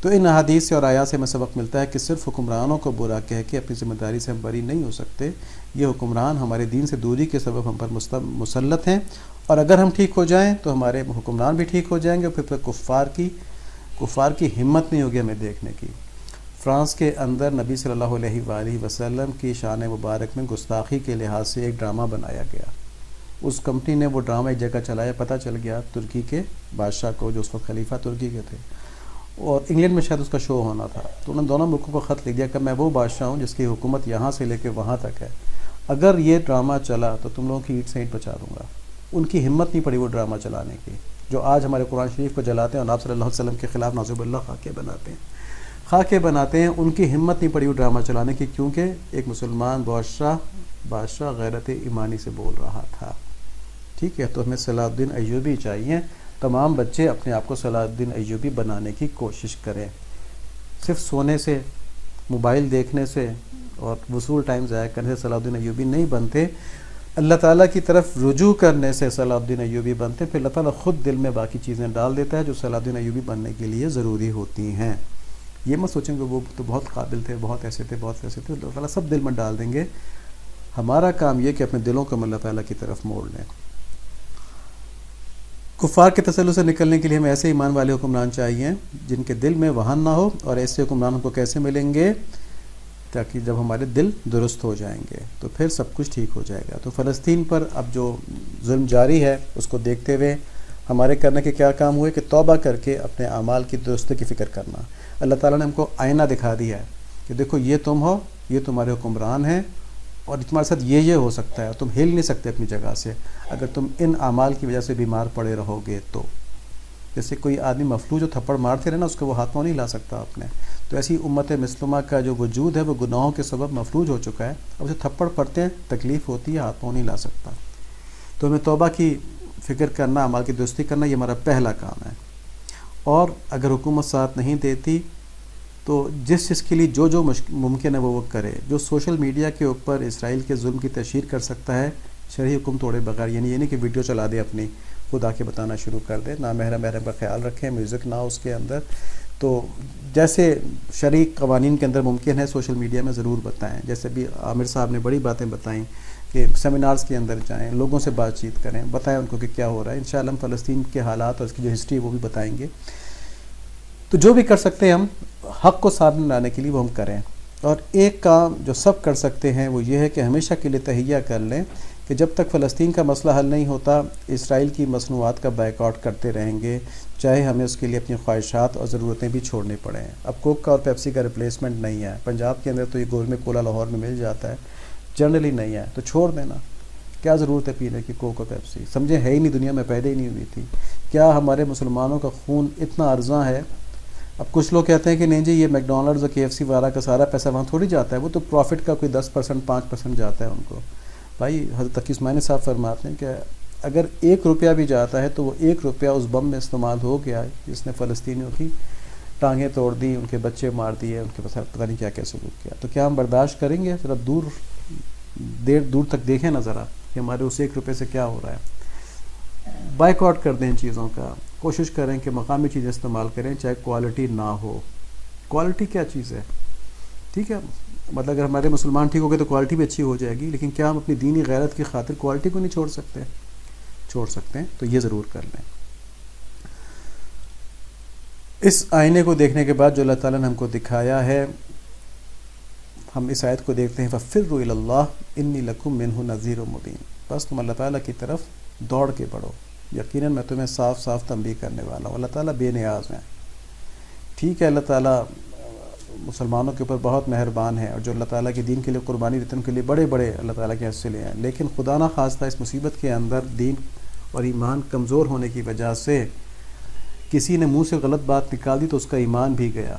Speaker 1: تو ان احادیث سے اور آیات سے ہمیں سبق ملتا ہے کہ صرف حکمرانوں کو برا کہہ کے اپنی ذمہ داری سے ہم بری نہیں ہو سکتے، یہ حکمران ہمارے دین سے دوری کے سبب ہم پر مسلط ہیں، اور اگر ہم ٹھیک ہو جائیں تو ہمارے حکمران بھی ٹھیک ہو جائیں گے، پھر کفار کی ہمت نہیں ہوگی ہمیں دیکھنے کی۔ فرانس کے اندر نبی صلی اللہ علیہ وآلہ وسلم کی شان مبارک میں گستاخی کے لحاظ سے ایک ڈرامہ بنایا گیا۔ اس کمپنی نے وہ ڈرامہ ایک جگہ چلایا، پتہ چل گیا ترکی کے بادشاہ کو، جو اس وقت خلیفہ ترکی کے تھے، اور انگلینڈ میں شاید اس کا شو ہونا تھا، تو انہوں نے دونوں ملکوں کو خط لکھ دیا کہ میں وہ بادشاہ ہوں جس کی حکومت یہاں سے لے کے وہاں تک ہے، اگر یہ ڈرامہ چلا تو تم لوگوں کی اینٹ سے اینٹ بچا دوں گا۔ ان کی ہمت نہیں پڑی وہ ڈرامہ چلانے کی، جو آج ہمارے قرآن شریف کو جلاتے ہیں اور آپ صلی اللہ علیہ وسلم کے خلاف نعوذ باللہ خاکے بناتے ہیں، ان کی ہمت نہیں پڑی وہ ڈرامہ چلانے کی، کیونکہ ایک مسلمان بادشاہ غیرت ایمانی سے بول رہا تھا۔ ٹھیک ہے، تو ہمیں صلاح الدین ایوبی چاہیے، تمام بچے اپنے آپ کو صلاح الدین ایوبی بنانے کی کوشش کریں۔ صرف سونے سے، موبائل دیکھنے سے اور وصول ٹائم ضائع کرنے سے صلاح الدین ایوبی نہیں بنتے، اللہ تعالیٰ کی طرف رجوع کرنے سے صلاح الدین ایوبی بنتے، پھر اللہ تعالیٰ خود دل میں باقی چیزیں ڈال دیتا ہے جو صلاح الدین ایوبی بننے کے لیے ضروری ہوتی ہیں۔ یہ مت سوچیں کہ وہ تو بہت قابل تھے، بہت ایسے تھے، بہت ایسے تھے، اللہ تعالیٰ سب دل میں ڈال دیں گے. ہمارا کام یہ کہ اپنے دلوں کو اللہ تعالیٰ کی طرف موڑ لیں. کفار کے تسلط سے نکلنے کے لیے ہمیں ایسے ایمان والے حکمران چاہیے جن کے دل میں وہن نہ ہو. اور ایسے حکمران ہم کو کیسے ملیں گے؟ تاکہ جب ہمارے دل درست ہو جائیں گے تو پھر سب کچھ ٹھیک ہو جائے گا. تو فلسطین پر اب جو ظلم جاری ہے اس کو دیکھتے ہوئے ہمارے کرنے کے کیا کام ہوئے کہ توبہ کر کے اپنے اعمال کی درستی کی فکر کرنا. اللہ تعالیٰ نے ہم کو آئینہ دکھا دیا ہے کہ دیکھو یہ تم ہو، یہ تمہارے حکمران ہیں، اور تمہارے ساتھ یہ ہو سکتا ہے، تم ہل نہیں سکتے اپنی جگہ سے اگر تم ان اعمال کی وجہ سے بیمار پڑے رہو گے. تو جیسے کوئی آدمی مفلوج جو تھپڑ مارتے رہے نا، اس کو وہ ہاتھ پاؤں نہیں لا سکتا اپنے. تو ایسی امت مسلمہ کا جو وجود ہے وہ گناہوں کے سبب مفلوج ہو چکا ہے. اب اسے تھپڑ پڑتے ہیں، تکلیف ہوتی ہے، ہاتھ پاؤں نہیں لا سکتا. تو ہمیں توبہ کی فکر کرنا، اعمال کی درستی کرنا، یہ ہمارا پہلا کام ہے. اور اگر حکومت ساتھ نہیں دیتی تو جس کے لیے جو ممکن ہے وہ کرے. جو سوشل میڈیا کے اوپر اسرائیل کے ظلم کی تشہیر کر سکتا ہے شرعی حکم توڑے بغیر، یعنی یہ نہیں کہ ویڈیو چلا دے اپنی، خدا کے بتانا شروع کر دے، نامحرم محرم کا خیال رکھیں، میوزک نہ ہو اس کے اندر. تو جیسے شرعی قوانین کے اندر ممکن ہے سوشل میڈیا میں ضرور بتائیں. جیسے بھی عامر صاحب نے بڑی باتیں بتائیں کہ سیمینارز کے اندر جائیں، لوگوں سے بات چیت کریں، بتائیں ان کو کہ کیا ہو رہا ہے. انشاءاللہ ہم فلسطین کے حالات اور اس کی جو ہسٹری ہے وہ بھی بتائیں گے. تو جو بھی کر سکتے ہیں ہم حق کو سامنے لانے کے لیے وہ ہم کریں. اور ایک کام جو سب کر سکتے ہیں وہ یہ ہے کہ ہمیشہ کے لیے تہیہ کر لیں کہ جب تک فلسطین کا مسئلہ حل نہیں ہوتا اسرائیل کی مصنوعات کا بائیک آؤٹ کرتے رہیں گے، چاہے ہمیں اس کے لیے اپنی خواہشات اور ضرورتیں بھی چھوڑنی پڑیں. اب کوک کا اور پیپسی کا ریپلیسمنٹ نہیں ہے. پنجاب کے اندر تو یہ گورمے کولا لاہور میں مل جاتا ہے، جنرلی نہیں ہے، تو چھوڑ دینا. کیا ضرورت ہے پینے کی کوک اور پیپسی؟ سمجھیں ہے ہی نہیں، دنیا میں پیدا ہی نہیں ہوئی تھی. کیا ہمارے مسلمانوں کا خون اتنا ارزاں ہے؟ اب کچھ لوگ کہتے ہیں کہ نہیں جی یہ میک ڈونلڈز اور KFC وغیرہ کا سارا پیسہ وہاں تھوڑی جاتا ہے، وہ تو پروفٹ کا کوئی 10% 5% جاتا ہے ان کو. بھائی حضرت تقی اسماعیلی صاحب فرماتے ہیں کہ اگر 1 روپیہ بھی جاتا ہے تو وہ 1 روپیہ اس بم میں استعمال ہو گیا جس نے فلسطینیوں کی ٹانگیں توڑ دی، ان کے بچے مار دیے، ان کے پاس پتہ نہیں کیا کیا سلوک کیا. تو کیا ہم برداشت کریں گے؟ ذرا دور تک دیکھیں نا ذرا کہ ہمارے اس 1 روپے سے کیا ہو رہا ہے. بائیک آؤٹ کر دیں چیزوں کا. کوشش کریں کہ مقامی چیزیں استعمال کریں چاہے کوالٹی نہ ہو. کوالٹی کیا چیز ہے؟ ٹھیک ہے، مطلب اگر ہمارے مسلمان ٹھیک ہو گئے تو کوالٹی بھی اچھی ہو جائے گی، لیکن کیا ہم اپنی دینی غیرت کی خاطر کوالٹی کو نہیں چھوڑ سکتے؟ چھوڑ سکتے ہیں. تو یہ ضرور کر لیں. اس آئینے کو دیکھنے کے بعد جو اللہ تعالیٰ نے ہم کو دکھایا ہے، ہم اس آیت کو دیکھتے ہیں فَفِرُّوا إِلَى اللَّهِ إِنِّي لَكُم مِّنْهُ نَذِيرٌ مُّبِينٌ. بس تم اللہ تعالیٰ کی طرف دوڑ کے بڑھو، یقیناً میں تمہیں صاف صاف تنبیہ کرنے والا ہوں. اللہ تعالیٰ بے نیاز ہیں. ٹھیک ہے، اللہ تعالیٰ مسلمانوں کے اوپر بہت مہربان ہے، اور جو اللہ تعالیٰ کے دین کے لیے قربانی دیتے ہیں ان کے لیے بڑے بڑے اللہ تعالیٰ کے حوصلے ہیں. لیکن خدا نہ خواستہ اس مصیبت کے اندر دین اور ایمان کمزور ہونے کی وجہ سے کسی نے منہ سے غلط بات نکال دی تو اس کا ایمان بھی گیا.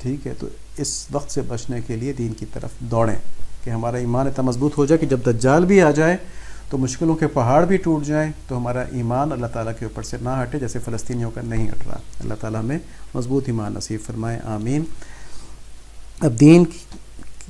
Speaker 1: ٹھیک ہے، تو اس وقت سے بچنے کے لیے دین کی طرف دوڑیں کہ ہمارا ایمان اتنا مضبوط ہو جائے کہ جب دجال بھی آ جائے تو مشکلوں کے پہاڑ بھی ٹوٹ جائیں تو ہمارا ایمان اللہ تعالیٰ کے اوپر سے نہ ہٹے جیسے فلسطینیوں کا نہیں ہٹ رہا. اللہ تعالیٰ ہمیں مضبوط ایمان نصیب فرمائے، آمین. اب دین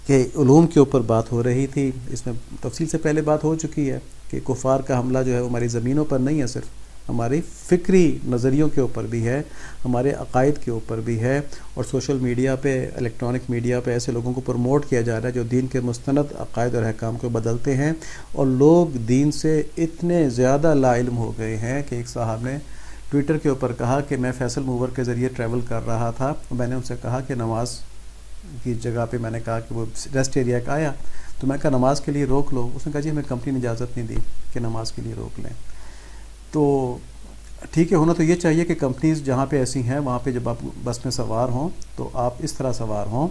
Speaker 1: کے علوم کے اوپر بات ہو رہی تھی. اس میں تفصیل سے پہلے بات ہو چکی ہے کہ کفار کا حملہ جو ہے وہ ہماری زمینوں پر نہیں ہے، صرف ہماری فکری نظریوں کے اوپر بھی ہے، ہمارے عقائد کے اوپر بھی ہے. اور سوشل میڈیا پہ، الیکٹرانک میڈیا پہ ایسے لوگوں کو پروموٹ کیا جا رہا ہے جو دین کے مستند عقائد اور احکام کو بدلتے ہیں. اور لوگ دین سے اتنے زیادہ لا علم ہو گئے ہیں کہ ایک صاحب نے ٹویٹر کے اوپر کہا کہ میں فیصل موور کے ذریعے ٹریول کر رہا تھا، میں نے ان سے کہا کہ نماز کی جگہ پہ، میں نے کہا کہ وہ ریسٹ ایریا کا آیا تو میں کہا نماز کے لیے روک لو. اس نے کہا جی ہمیں کمپنی نے اجازت نہیں دی کہ نماز کے لیے روک لیں. تو ٹھیک ہے، ہونا تو یہ چاہیے کہ کمپنیز جہاں پہ ایسی ہیں وہاں پہ جب آپ بس میں سوار ہوں تو آپ اس طرح سوار ہوں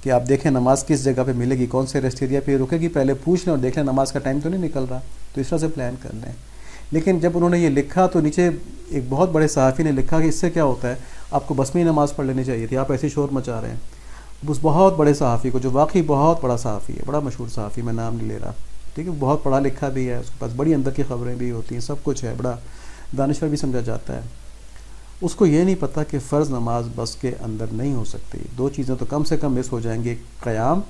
Speaker 1: کہ آپ دیکھیں نماز کس جگہ پہ ملے گی، کون سے ریسٹ ایریا پہ رکے گی، پہلے پوچھ لیں اور دیکھ لیں نماز کا ٹائم تو نہیں نکل رہا، تو اس طرح سے پلان کر لیں. لیکن جب انہوں نے یہ لکھا تو نیچے ایک بہت بڑے صحافی نے لکھا کہ اس سے کیا ہوتا ہے، آپ کو بس میں ہی نماز پڑھ لینی چاہیے تھی، آپ ایسے شور مچا رہے ہیں. اس بہت بڑے صحافی کو، جو واقعی بہت بڑا صحافی ہے، بڑا مشہور صحافی، میں نام نہیں لے رہا، ٹھیک ہے، بہت پڑھا لکھا بھی ہے، اس کے پاس بڑی اندر کی خبریں بھی ہوتی ہیں، سب کچھ ہے، بڑا دانشور بھی سمجھا جاتا ہے. اس کو یہ نہیں پتہ کہ فرض نماز بس کے اندر نہیں ہو سکتی. 2 چیزیں تو کم سے کم مس ہو جائیں گی، قیام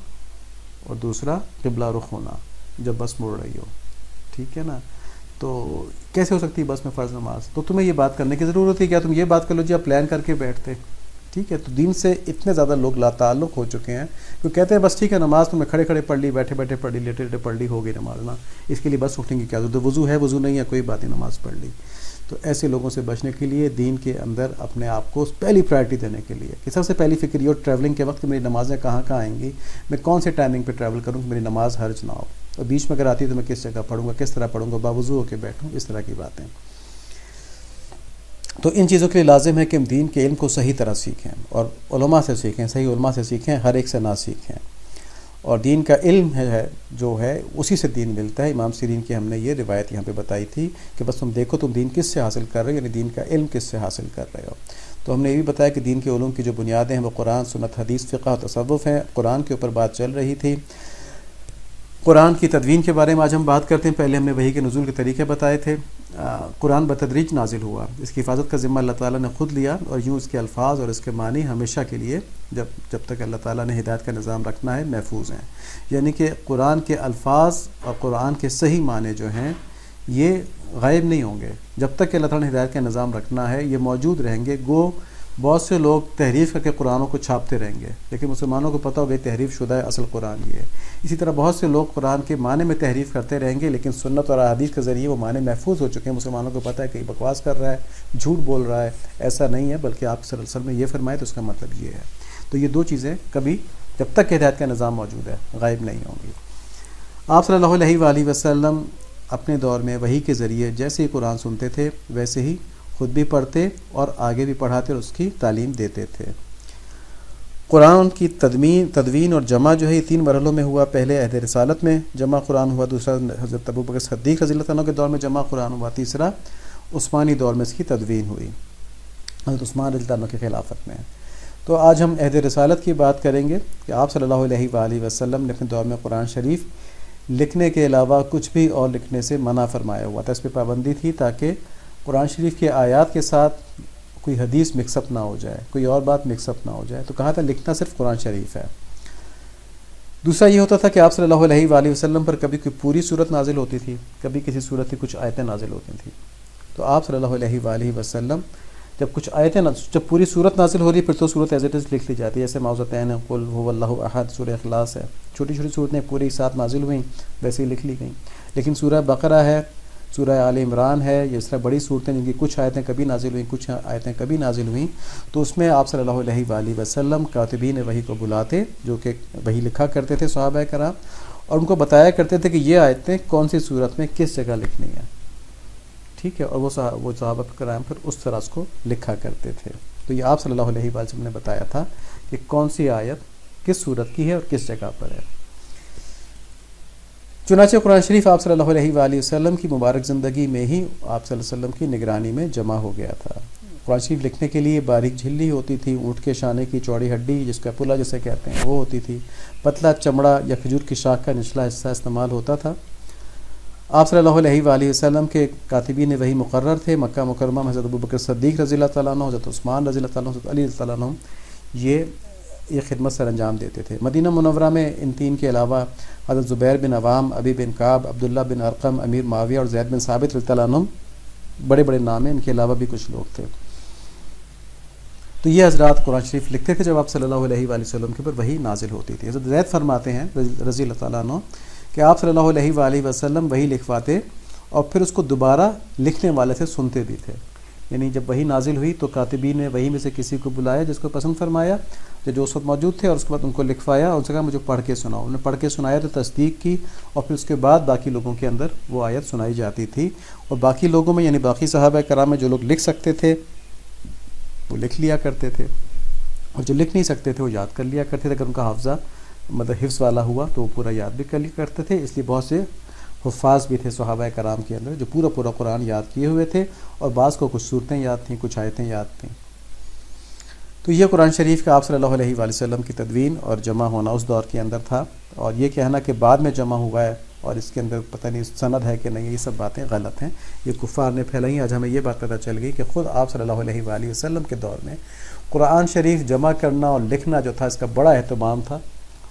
Speaker 1: اور دوسرا قبلہ رخ ہونا جب بس مڑ رہی ہو. ٹھیک ہے نا، تو کیسے ہو سکتی ہے بس میں فرض نماز؟ تو تمہیں یہ بات کرنے کی ضرورت ہے. کیا تم یہ بات کر لو جی آپ پلان کر کے بیٹھتے؟ ٹھیک ہے. تو دین سے اتنے زیادہ لوگ لا تعلق ہو چکے ہیں کہ کہتے ہیں بس ٹھیک ہے نماز تو میں کھڑے کھڑے پڑھ لی, بیٹھے بیٹھے پڑھ لی, لیٹے لیٹے پڑھ لی, ہو گئی نماز نا, اس کے لیے بس اٹھیں گے کیا ضرورت ہے, وضو ہے وضو نہیں ہے کوئی بات نہیں نماز پڑھ لی. تو ایسے لوگوں سے بچنے کے لیے دین کے اندر اپنے آپ کو پہلی پرائرٹی دینے کے لیے کہ سب سے پہلی فکر یہ ٹریولنگ کے وقت میری نمازیں کہاں کہاں آئیں گی, میں کون سے ٹائمنگ پہ ٹریول کروں کہ میری نماز حرج نہ ہو, اور بیچ میں اگر آتی ہے تو میں کس جگہ پڑھوں گا, کس طرح پڑھوں گا, باوضو ہو کے بیٹھوں, اس طرح کی باتیں. تو ان چیزوں کے لیے لازم ہے کہ ہم دین کے علم کو صحیح طرح سیکھیں اور علماء سے سیکھیں, صحیح علماء سے سیکھیں, ہر ایک سے نہ سیکھیں. اور دین کا علم ہے جو ہے اسی سے دین ملتا ہے. امام سیرین کی ہم نے یہ روایت یہاں پہ بتائی تھی کہ بس تم دیکھو تم دین کس سے حاصل کر رہے ہو, یعنی دین کا علم کس سے حاصل کر رہے ہو. تو ہم نے یہ بھی بتایا کہ دین کے علوم کی جو بنیادیں ہیں وہ قرآن, سنت, حدیث, فقہ اور تصوف ہیں. قرآن کے اوپر بات چل رہی تھی. قرآن کی تدوین کے بارے میں آج ہم بات کرتے ہیں. پہلے ہم نے وحی کے نزول کے طریقے بتائے تھے. قرآن بتدریج نازل ہوا, اس کی حفاظت کا ذمہ اللہ تعالیٰ نے خود لیا, اور یوں اس کے الفاظ اور اس کے معنی ہمیشہ کے لیے جب تک اللہ تعالیٰ نے ہدایت کا نظام رکھنا ہے محفوظ ہیں. یعنی کہ قرآن کے الفاظ اور قرآن کے صحیح معنی جو ہیں یہ غائب نہیں ہوں گے. جب تک کہ اللہ تعالیٰ نے ہدایت کا نظام رکھنا ہے یہ موجود رہیں گے. گو بہت سے لوگ تحریف کر کے قرآنوں کو چھاپتے رہیں گے, لیکن مسلمانوں کو پتہ ہوگا تحریف شدہ ہے, اصل قرآن یہ ہے. اسی طرح بہت سے لوگ قرآن کے معنی میں تحریف کرتے رہیں گے, لیکن سنت اور احادیث کے ذریعے وہ معنی محفوظ ہو چکے ہیں. مسلمانوں کو پتہ ہے کہ یہ بکواس کر رہا ہے, جھوٹ بول رہا ہے, ایسا نہیں ہے, بلکہ آپ صلی اللہ علیہ وسلم نے یہ فرمایا تو اس کا مطلب یہ ہے. تو یہ دو چیزیں کبھی جب تک کہ ہدایت کا نظام موجود ہے غائب نہیں ہوں گی. آپ صلی اللہ علیہ وآلہ وسلم اپنے دور میں وحی کے ذریعے جیسے ہی قرآن سنتے تھے ویسے ہی خود بھی پڑھتے اور آگے بھی پڑھاتے اور اس کی تعلیم دیتے تھے. قرآن کی تدوین اور جمع جو ہے یہ 3 مرحلوں میں ہوا. پہلے عہد رسالت میں جمع قرآن ہوا, دوسرا حضرت ابوبکر صدیق رضی اللہ عنہ کے دور میں جمع قرآن ہوا, تیسرا عثمانی دور میں اس کی تدوین ہوئی حضرت عثمان رضی اللہ عنہ کی خلافت میں. تو آج ہم عہد رسالت کی بات کریں گے کہ آپ صلی اللہ علیہ وآلہ وسلم نے اپنے دور میں قرآن شریف لکھنے کے علاوہ کچھ بھی اور لکھنے سے منع فرمایا ہوا تھا. اس پہ پابندی تھی تاکہ قرآن شریف کے آیات کے ساتھ کوئی حدیث مکس اپ نہ ہو جائے, کوئی اور بات مکس اپ نہ ہو جائے. تو کہا تھا لکھنا صرف قرآن شریف ہے. دوسرا یہ ہوتا تھا کہ آپ صلی اللہ علیہ وآلہ وسلم پر کبھی کوئی پوری صورت نازل ہوتی تھی, کبھی کسی صورت کی کچھ آیتیں نازل ہوتی تھیں. تو آپ صلی اللہ علیہ وآلہ وسلم جب کچھ آیتیں جب پوری صورت نازل ہو رہی ہے پھر تو صورت ایز اٹ از لکھ لی جاتی ہے. جیسے معوذتین, قل هو اللہ احد, سورہ اخلاص ہے, چھوٹی چھوٹی صورتیں پوری ساتھ نازل ہوئیں ویسے ہی لکھ لی گئیں. لیکن سورہ بقرہ ہے, سورہ آل عمران ہے, یہ اس طرح بڑی صورتیں جن کی کچھ آیتیں کبھی نازل ہوئیں کچھ آیتیں کبھی نازل ہوئیں, تو اس میں آپ صلی اللہ علیہ وآلہ وسلم کاتبین وحی کو بلاتے جو کہ وحی لکھا کرتے تھے صحابہ کرام, اور ان کو بتایا کرتے تھے کہ یہ آیتیں کون سی صورت میں کس جگہ لکھنی ہے. ٹھیک ہے, اور وہ صحابہ کرام پھر اس طرح اس کو لکھا کرتے تھے. تو یہ آپ صلی اللہ علیہ وآلہ وسلم نے بتایا تھا کہ کون سی آیت کس صورت کی ہے اور کس جگہ پر ہے. چنانچہ قرآن شریف آپ صلی اللہ علیہ وآلہ وسلم کی مبارک زندگی میں ہی آپ صلی اللہ علیہ وسلم کی نگرانی میں جمع ہو گیا تھا. قرآن شریف لکھنے کے لیے باریک جھلی ہوتی تھی, اونٹ کے شانے کی چوڑی ہڈی جس کا پلا جسے کہتے ہیں وہ ہوتی تھی, پتلا چمڑا یا کھجور کی شاخ کا نچلا حصہ استعمال ہوتا تھا. آپ صلی اللہ علیہ وآلہ وسلم کے کاتبین وحی مقرر تھے. مکہ مکرمہ میں حضرت ابوبکر صدیق رضی اللہ تعالیٰ عنہ, حضرت عثمان رضی اللہ تعالیٰ عنہ, حضرت علی رضی اللہ تعالیٰ عنہ یہ خدمت سر انجام دیتے تھے. مدینہ منورہ میں ان 3 کے علاوہ حضرت زبیر بن عوام, ابی بن کعب, عبداللہ بن ارقم, امیر معاویہ اور زید بن ثابت رضی اللہ عنہ بڑے بڑے نام ہیں. ان کے علاوہ بھی کچھ لوگ تھے. تو یہ حضرات قرآن شریف لکھتے تھے جب آپ صلی اللہ علیہ وآلہ وسلم کے اوپر وحی نازل ہوتی تھی. حضرت زید فرماتے ہیں رضی اللہ تعالیٰ عنہ کہ آپ صلی اللہ علیہ وآلہ وسلم وحی لکھواتے اور پھر اس کو دوبارہ لکھنے والے سے سنتے بھی تھے. یعنی جب وحی نازل ہوئی تو کاتبین نے وحی میں سے کسی کو بلایا جس کو پسند فرمایا, جو اس وقت موجود تھے, اور اس کے بعد ان کو لکھوایا اور ان سے کہا مجھے پڑھ کے سناؤ. انہوں نے پڑھ کے سنایا تو تصدیق کی, اور پھر اس کے بعد باقی لوگوں کے اندر وہ آیت سنائی جاتی تھی. اور باقی لوگوں میں یعنی باقی صحابہ کرام میں جو لوگ لکھ سکتے تھے وہ لکھ لیا کرتے تھے, اور جو لکھ نہیں سکتے تھے وہ یاد کر لیا کرتے تھے. اگر ان کا حافظہ حفظ والا ہوا تو وہ پورا یاد بھی کر لیا کرتے تھے. اس لیے بہت سے حفاظ بھی تھے صحابہ کرام کے اندر جو پورا قرآن یاد کیے ہوئے تھے, اور بعض کو کچھ صورتیں یاد تھیں, کچھ آیتیں یاد تھیں. تو یہ قرآن شریف کا آپ صلی اللہ علیہ وآلہ وسلم کی تدوین اور جمع ہونا اس دور کے اندر تھا. اور یہ کہنا کہ بعد میں جمع ہوا ہے اور اس کے اندر پتہ نہیں سند ہے کہ نہیں, یہ سب باتیں غلط ہیں, یہ کفار نے پھیلائی. آج ہمیں یہ بات پتہ چل گئی کہ خود آپ صلی اللہ علیہ وآلہ وسلم کے دور میں قرآن شریف جمع کرنا اور لکھنا جو تھا اس کا بڑا اہتمام تھا,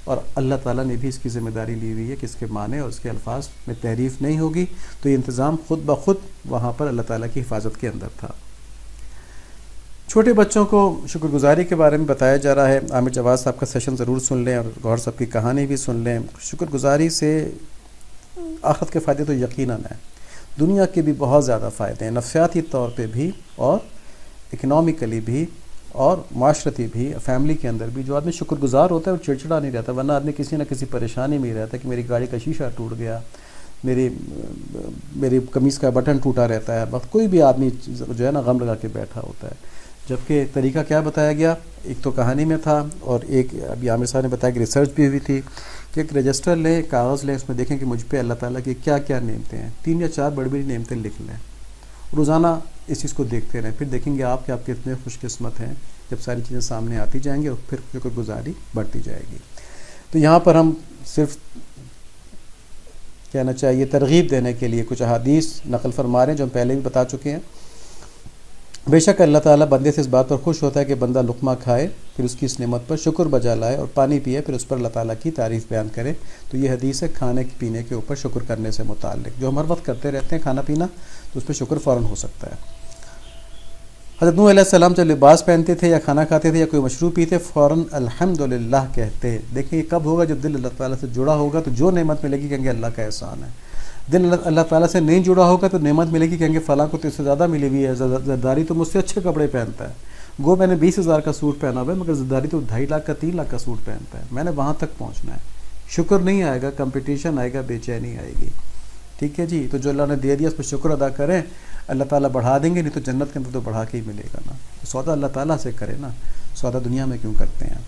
Speaker 1: اور اللہ تعالیٰ نے بھی اس کی ذمہ داری لی ہوئی ہے کہ اس کے معنی اور اس کے الفاظ میں تحریف نہیں ہوگی. تو یہ انتظام خود بخود وہاں پر اللہ تعالیٰ کی حفاظت کے اندر تھا. چھوٹے بچوں کو شکر گزاری کے بارے میں بتایا جا رہا ہے. عامر جواد صاحب کا سیشن ضرور سن لیں اور غور صاحب کی کہانی بھی سن لیں. شکر گزاری سے آخرت کے فائدے تو یقیناً ہیں, دنیا کے بھی بہت زیادہ فائدے ہیں, نفسیاتی طور پہ بھی اور اکنامکلی بھی اور معاشرتی بھی, فیملی کے اندر بھی. جو آدمی شکر گزار ہوتا ہے وہ چڑچڑا نہیں رہتا, ورنہ آدمی کسی نہ کسی پریشانی میں ہی رہتا ہے کہ میری گاڑی کا شیشہ ٹوٹ گیا, میری قمیص کا بٹن ٹوٹا رہتا ہے. بس کوئی بھی آدمی جو ہے نا غم لگا کے بیٹھا ہوتا ہے. جبکہ طریقہ کیا بتایا گیا, ایک تو کہانی میں تھا اور ایک ابھی عامر صاحب نے بتایا کہ ریسرچ بھی ہوئی تھی کہ ایک رجسٹر لیں, کاغذ لیں, اس میں دیکھیں کہ مجھ پہ اللہ تعالیٰ کی کیا کیا نعمتیں ہیں, 3 یا 4 بڑی بڑی نعمتیں لکھ لیں, روزانہ اس چیز کو دیکھتے رہیں, پھر دیکھیں گے آپ کہ آپ کتنے خوش قسمت ہیں جب ساری چیزیں سامنے آتی جائیں گی اور پھر شکر گزاری بڑھتی جائے گی. تو یہاں پر ہم صرف کہنا چاہیے ترغیب دینے کے لیے کچھ احادیث نقل فرما رہے ہیں جو ہم پہلے بھی بتا چکے ہیں. بے شک اللہ تعالیٰ بندے سے اس بات پر خوش ہوتا ہے کہ بندہ لقمہ کھائے, پھر اس کی اس نعمت پر شکر بجا لائے, اور پانی پیے, پھر اس پر اللہ تعالیٰ کی تعریف بیان کرے. تو یہ حدیث ہے کھانے پینے کے اوپر شکر کرنے سے متعلق, جو ہم ہر وقت کرتے رہتے ہیں کھانا پینا, تو اس پہ شکر فوراً ہو سکتا ہے. حضرت نوح علیہ السلام جب لباس پہنتے تھے یا کھانا کھاتے تھے یا کوئی مشروب پیتے, فوراً الحمدللہ کہتے. دیکھیں یہ کب ہوگا, جب دل اللہ تعالیٰ سے جڑا ہوگا تو جو نعمت ملے گی کہیں گے اللہ کا احسان ہے. دل اللہ تعالیٰ سے نہیں جڑا ہوگا تو نعمت ملے گی کہیں گے فلاں کو تو اس سے زیادہ ملی ہوئی ہے, زرداری تو مجھ سے اچھے کپڑے پہنتا ہے, گو میں نے 20,000 کا سوٹ پہنا ہوا ہے مگر زرداری تو 2.5 لاکھ کا 3 لاکھ کا سوٹ پہنتا ہے, میں نے وہاں تک پہنچنا ہے. شکر نہیں آئے گا, کمپٹیشن آئے گا, بے چینی آئے گی. ٹھیک ہے جی, تو جو اللہ نے دے دیا اس پر شکر ادا کریں, اللہ تعالیٰ بڑھا دیں گے, نہیں تو جنت کے اندر تو بڑھا کے ہی ملے گا نا. سودا اللہ تعالیٰ سے کرے نا, سودا دنیا میں کیوں کرتے ہیں.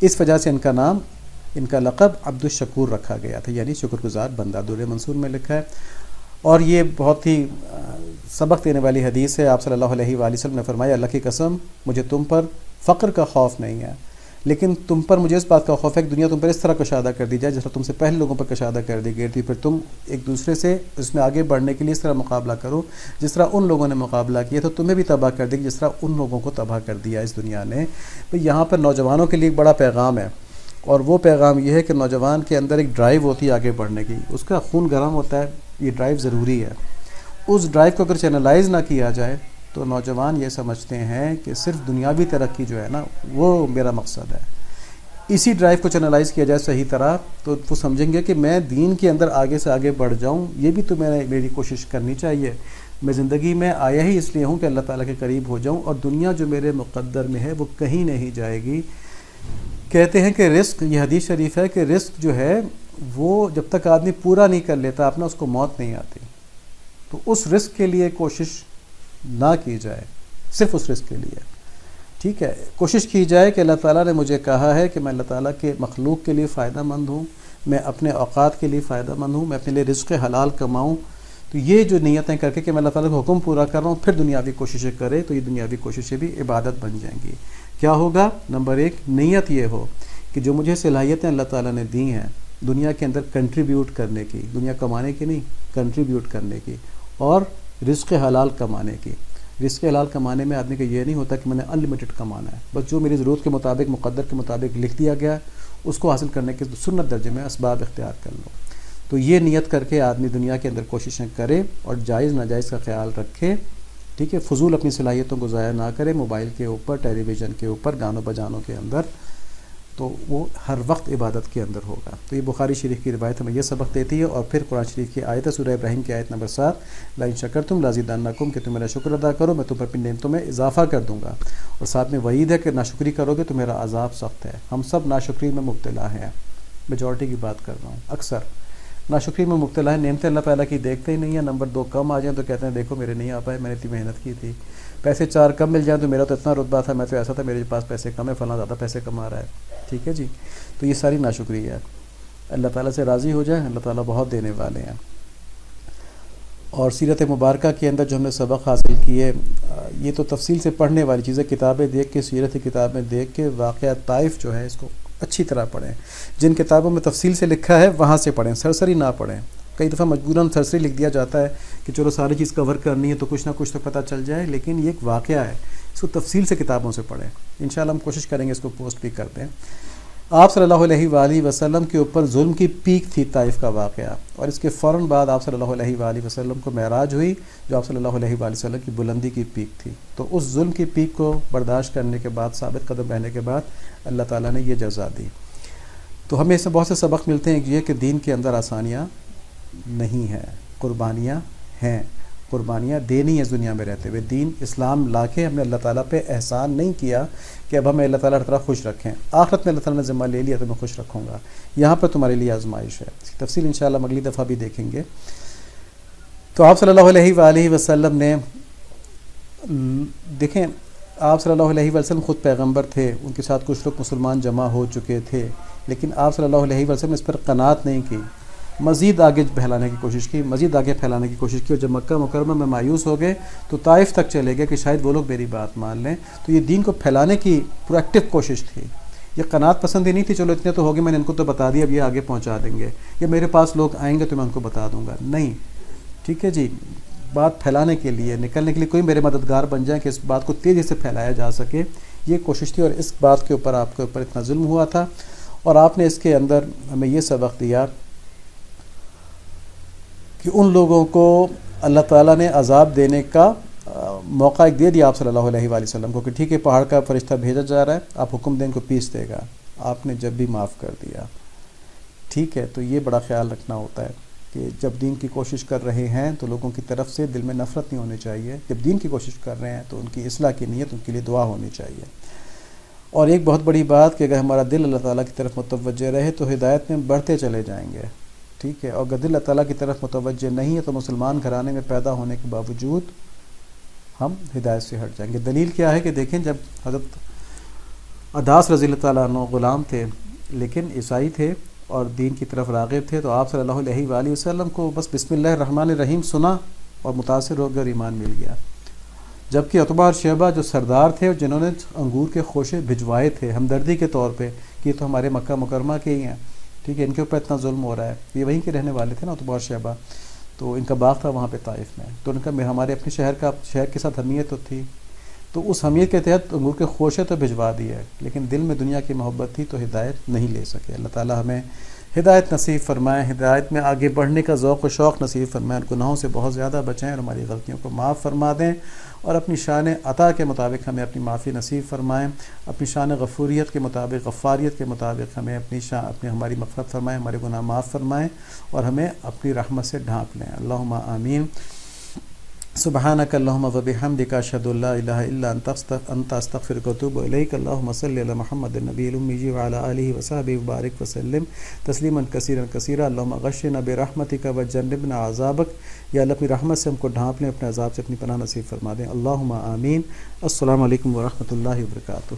Speaker 1: اس وجہ سے ان کا لقب عبد الشکور رکھا گیا تھا, یعنی شکر گزار بندہ. دور منصور میں لکھا ہے, اور یہ بہت ہی سبق دینے والی حدیث ہے. آپ صلی اللہ علیہ وآلہ وسلم نے فرمایا, اللہ کی قسم مجھے تم پر فقر کا خوف نہیں ہے, لیکن تم پر مجھے اس بات کا خوف ہے کہ دنیا تم پر اس طرح کشادہ کر دی جائے جس طرح تم سے پہلے لوگوں پر کشادہ کر دی گئی تھی, پھر تم ایک دوسرے سے اس میں آگے بڑھنے کے لیے اس طرح مقابلہ کرو جس طرح ان لوگوں نے مقابلہ کیا, تو تمہیں بھی تباہ کر دے گی جس طرح ان لوگوں کو تباہ کر دیا اس دنیا نے. تو یہاں پر نوجوانوں کے لیے ایک بڑا پیغام ہے, اور وہ پیغام یہ ہے کہ نوجوان کے اندر ایک ڈرائیو ہوتی ہے آگے بڑھنے کی, اس کا خون گرم ہوتا ہے, یہ ڈرائیو ضروری ہے. اس ڈرائیو کو اگر چینلائز نہ کیا جائے تو نوجوان یہ سمجھتے ہیں کہ صرف دنیاوی ترقی جو ہے نا وہ میرا مقصد ہے. اسی ڈرائیو کو چینلائز کیا جائے صحیح طرح تو وہ سمجھیں گے کہ میں دین کے اندر آگے سے آگے بڑھ جاؤں, یہ بھی تو میری کوشش کرنی چاہیے. میں زندگی میں آیا ہی اس لیے ہوں کہ اللہ تعالیٰ کے قریب ہو جاؤں, اور دنیا جو میرے مقدر میں ہے وہ کہیں نہیں جائے گی. کہتے ہیں کہ رزق, یہ حدیث شریف ہے کہ رزق جو ہے وہ جب تک آدمی پورا نہیں کر لیتا اپنا, اس کو موت نہیں آتی. تو اس رزق کے لیے کوشش نہ کی جائے, صرف اس رزق کے لیے. ٹھیک ہے, کوشش کی جائے کہ اللہ تعالیٰ نے مجھے کہا ہے کہ میں اللہ تعالیٰ کے مخلوق کے لیے فائدہ مند ہوں, میں اپنے اوقات کے لیے فائدہ مند ہوں, میں اپنے لیے رزق حلال کماؤں. تو یہ جو نیتیں کر کے کہ میں اللہ تعالیٰ کا حکم پورا کر رہا ہوں, پھر دنیاوی کوششیں کرے, تو یہ دنیاوی کوششیں بھی عبادت بن جائیں گی. کیا ہوگا؟ نمبر 1 نیت یہ ہو کہ جو مجھے صلاحیتیں اللہ تعالیٰ نے دی ہیں دنیا کے اندر کنٹریبیوٹ کرنے کی, دنیا کمانے کی نہیں, کنٹریبیوٹ کرنے کی, اور رزق حلال کمانے کی. رزق حلال کمانے میں آدمی کا یہ نہیں ہوتا کہ میں نے انلمیٹڈ کمانا ہے, بس جو میری ضرورت کے مطابق مقدر کے مطابق لکھ دیا گیا اس کو حاصل کرنے کے سنت درجے میں اسباب اختیار کر لو. تو یہ نیت کر کے آدمی دنیا کے اندر کوششیں کرے اور جائز ناجائز کا خیال رکھے. ٹھیک ہے, فضول اپنی صلاحیتوں کو ضائع نہ کرے, موبائل کے اوپر, ٹیلی ویژن کے اوپر, گانوں بجانوں کے اندر, تو وہ ہر وقت عبادت کے اندر ہوگا. تو یہ بخاری شریف کی روایت ہمیں یہ سبق دیتی ہے. اور پھر قرآن شریف کی آیت ہے سورہ ابراہیم کی آیت نمبر 7, لئن شکرتم لازیدنکم, کہ تم میرا شکر ادا کرو میں تم پر اپنی نعمتوں میں اضافہ کر دوں گا. اور ساتھ میں وعید ہے کہ ناشکری کرو گے تو میرا عذاب سخت ہے. ہم سب ناشکری میں مبتلا ہیں, میجورٹی کی بات کر رہا ہوں, اکثر ناشکری میں مبتلا ہے. نعمتیں اللہ تعالیٰ کی دیکھتے ہی نہیں ہیں. نمبر 2 کم آ جائیں تو کہتے ہیں دیکھو میرے نہیں آ پائے, میں نے اتنی محنت کی تھی. پیسے 4 کم مل جائیں تو میرا تو اتنا رتبہ تھا, میں تو ایسا تھا, میرے پاس پیسے کم ہے, فلاں زیادہ پیسے کما رہا ہے. ٹھیک ہے جی, تو یہ ساری ناشکری ہے. اللہ تعالیٰ سے راضی ہو جائے, اللہ تعالیٰ بہت دینے والے ہیں. اور سیرت مبارکہ کے اندر جو ہم نے سبق حاصل کیے, یہ تو تفصیل سے پڑھنے والی چیزیں, کتابیں دیکھ کے, سیرت کی کتابیں دیکھ کے, واقعہ طائف جو ہے اس کو اچھی طرح پڑھیں. جن کتابوں میں تفصیل سے لکھا ہے وہاں سے پڑھیں, سرسری نہ پڑھیں. کئی دفعہ مجبوراً سرسری لکھ دیا جاتا ہے کہ چلو ساری چیز کور کرنی ہے تو کچھ نہ کچھ تو پتہ چل جائے, لیکن یہ ایک واقعہ ہے, اس کو تفصیل سے کتابوں سے پڑھیں. انشاءاللہ ہم کوشش کریں گے اس کو پوسٹ بھی کر دیں. آپ صلی اللہ علیہ وآلہ وسلم کے اوپر ظلم کی پیک تھی طائف کا واقعہ، اور اس کے فوراً بعد آپ صلی اللہ علیہ وآلہ وسلم کو معراج ہوئی جو آپ صلی اللہ علیہ وآلہ وسلم کی بلندی کی پیک تھی۔ تو اس ظلم کی پیک کو برداشت کرنے کے بعد، ثابت قدم رہنے کے بعد اللہ تعالیٰ نے یہ جزا دی۔ تو ہمیں اس سے بہت سے سبق ملتے ہیں، یہ کہ دین کے اندر آسانیاں نہیں ہیں، قربانیاں ہیں، قربانیاں دینی ہے دنیا میں رہتے ہوئے۔ دین اسلام لا کے ہم نے اللہ تعالیٰ پہ احسان نہیں کیا کہ اب ہمیں اللہ تعالیٰ ہر طرح خوش رکھیں، آخرت میں اللہ تعالیٰ نے ذمہ لے لیا تو میں خوش رکھوں گا، یہاں پر تمہارے لیے آزمائش ہے۔ اس کی تفصیل انشاءاللہ ہم اگلی دفعہ بھی دیکھیں گے۔ تو آپ صلی اللہ علیہ وآلہ وسلم نے دیکھیں، آپ صلی اللہ علیہ وسلم خود پیغمبر تھے، ان کے ساتھ کچھ لوگ مسلمان جمع ہو چکے تھے، لیکن آپ صلی اللہ علیہ وسلم نے اس پر قناعت نہیں کی، مزید آگے پھیلانے کی کوشش کی، مزید آگے پھیلانے کی کوشش کی، اور جب مکہ مکرمہ میں مایوس ہو گئے تو طائف تک چلے گئے کہ شاید وہ لوگ میری بات مان لیں۔ تو یہ دین کو پھیلانے کی پرویکٹیو کوشش تھی، یہ قناعت پسندی نہیں تھی چلو اتنے تو ہو گئے، میں نے ان کو تو بتا دیا اب یہ آگے پہنچا دیں گے، یا میرے پاس لوگ آئیں گے تو میں ان کو بتا دوں گا، نہیں، ٹھیک ہے جی، بات پھیلانے کے لیے، نکلنے کے لیے کوئی میرے مددگار بن جائیں کہ اس بات کو تیزی سے پھیلایا جا سکے، یہ کوشش تھی۔ اور اس بات کے اوپر آپ کے اوپر اتنا ظلم ہوا تھا، اور آپ نے اس کے اندر ہمیں یہ سبق دیا کہ ان لوگوں کو اللہ تعالیٰ نے عذاب دینے کا موقع ایک دے دیا آپ صلی اللہ علیہ وآلہ وسلم کو کہ ٹھیک ہے پہاڑ کا فرشتہ بھیجا جا رہا ہے، آپ حکم دیں کو پیس دے گا، آپ نے جب بھی معاف کر دیا، ٹھیک ہے۔ تو یہ بڑا خیال رکھنا ہوتا ہے کہ جب دین کی کوشش کر رہے ہیں تو لوگوں کی طرف سے دل میں نفرت نہیں ہونی چاہیے، جب دین کی کوشش کر رہے ہیں تو ان کی اصلاح کی نیت، ان کے لیے دعا ہونی چاہیے۔ اور ایک بہت بڑی بات کہ اگر ہمارا دل اللہ تعالیٰ کی طرف متوجہ رہے تو ہدایت میں بڑھتے چلے جائیں گے، ٹھیک ہے، اور اگر دل اللہ تعالیٰ کی طرف متوجہ نہیں ہے تو مسلمان گھرانے میں پیدا ہونے کے باوجود ہم ہدایت سے ہٹ جائیں گے۔ دلیل کیا ہے کہ دیکھیں جب حضرت عداس رضی اللہ تعالیٰ عنہ غلام تھے لیکن عیسائی تھے اور دین کی طرف راغب تھے، تو آپ صلی اللہ علیہ وآلہ وسلم کو بس بسم اللہ الرحمن الرحیم سنا اور متاثر ہو کر ایمان مل گیا، جبکہ عتبہ اور شیبہ جو سردار تھے جنہوں نے انگور کے خوشے بھجوائے تھے ہمدردی کے طور پہ کہ یہ تو ہمارے مکہ مکرمہ کے ہی ہیں، ٹھیک ہے، ان کے اوپر اتنا ظلم ہو رہا ہے، یہ وہیں کے رہنے والے تھے نا عتبہ اور شیبہ، تو ان کا باغ تھا وہاں پہ طائف میں، تو ان کا ہمارے اپنے شہر کے ساتھ حمیت تو تھی، تو اس حمیت کے تحت انگور کے خوشے تو بھجوا دیے، لیکن دل میں دنیا کی محبت تھی تو ہدایت نہیں لے سکے۔ اللہ تعالیٰ ہمیں ہدایت نصیب فرمائیں، ہدایت میں آگے بڑھنے کا ذوق و شوق نصیب فرمائیں، گناہوں سے بہت زیادہ بچائیں اور ہماری غلطیوں کو معاف فرما دیں، اور اپنی شان عطا کے مطابق ہمیں اپنی معافی نصیب فرمائیں، اپنی شان غفوریت کے مطابق، غفاریت کے مطابق ہمیں ہماری مغفرت فرمائیں، ہمارے گناہ معاف فرمائیں، اور ہمیں اپنی رحمت سے ڈھانپ لیں۔ اللہم آمین۔ سبحانک اللہم وبحمدک اشہد ان لا الہ الا انت استغفرک واتوب الیک۔ اللہم صلی علی محمد النبی الامی وعلی آلہ وصحبہ وبارک وسلم تسلیما کثیرا کثیرا۔ اللہم غشنا برحمتک وجنبنا عذابک، یا اللہ اپنی رحمت سے ہم کو ڈھانپ لیں، اپنے عذاب سے اپنی پناہ نصیب فرما دیں۔ اللہم آمین۔ السلام علیکم ورحمۃ اللہ وبرکاتہ۔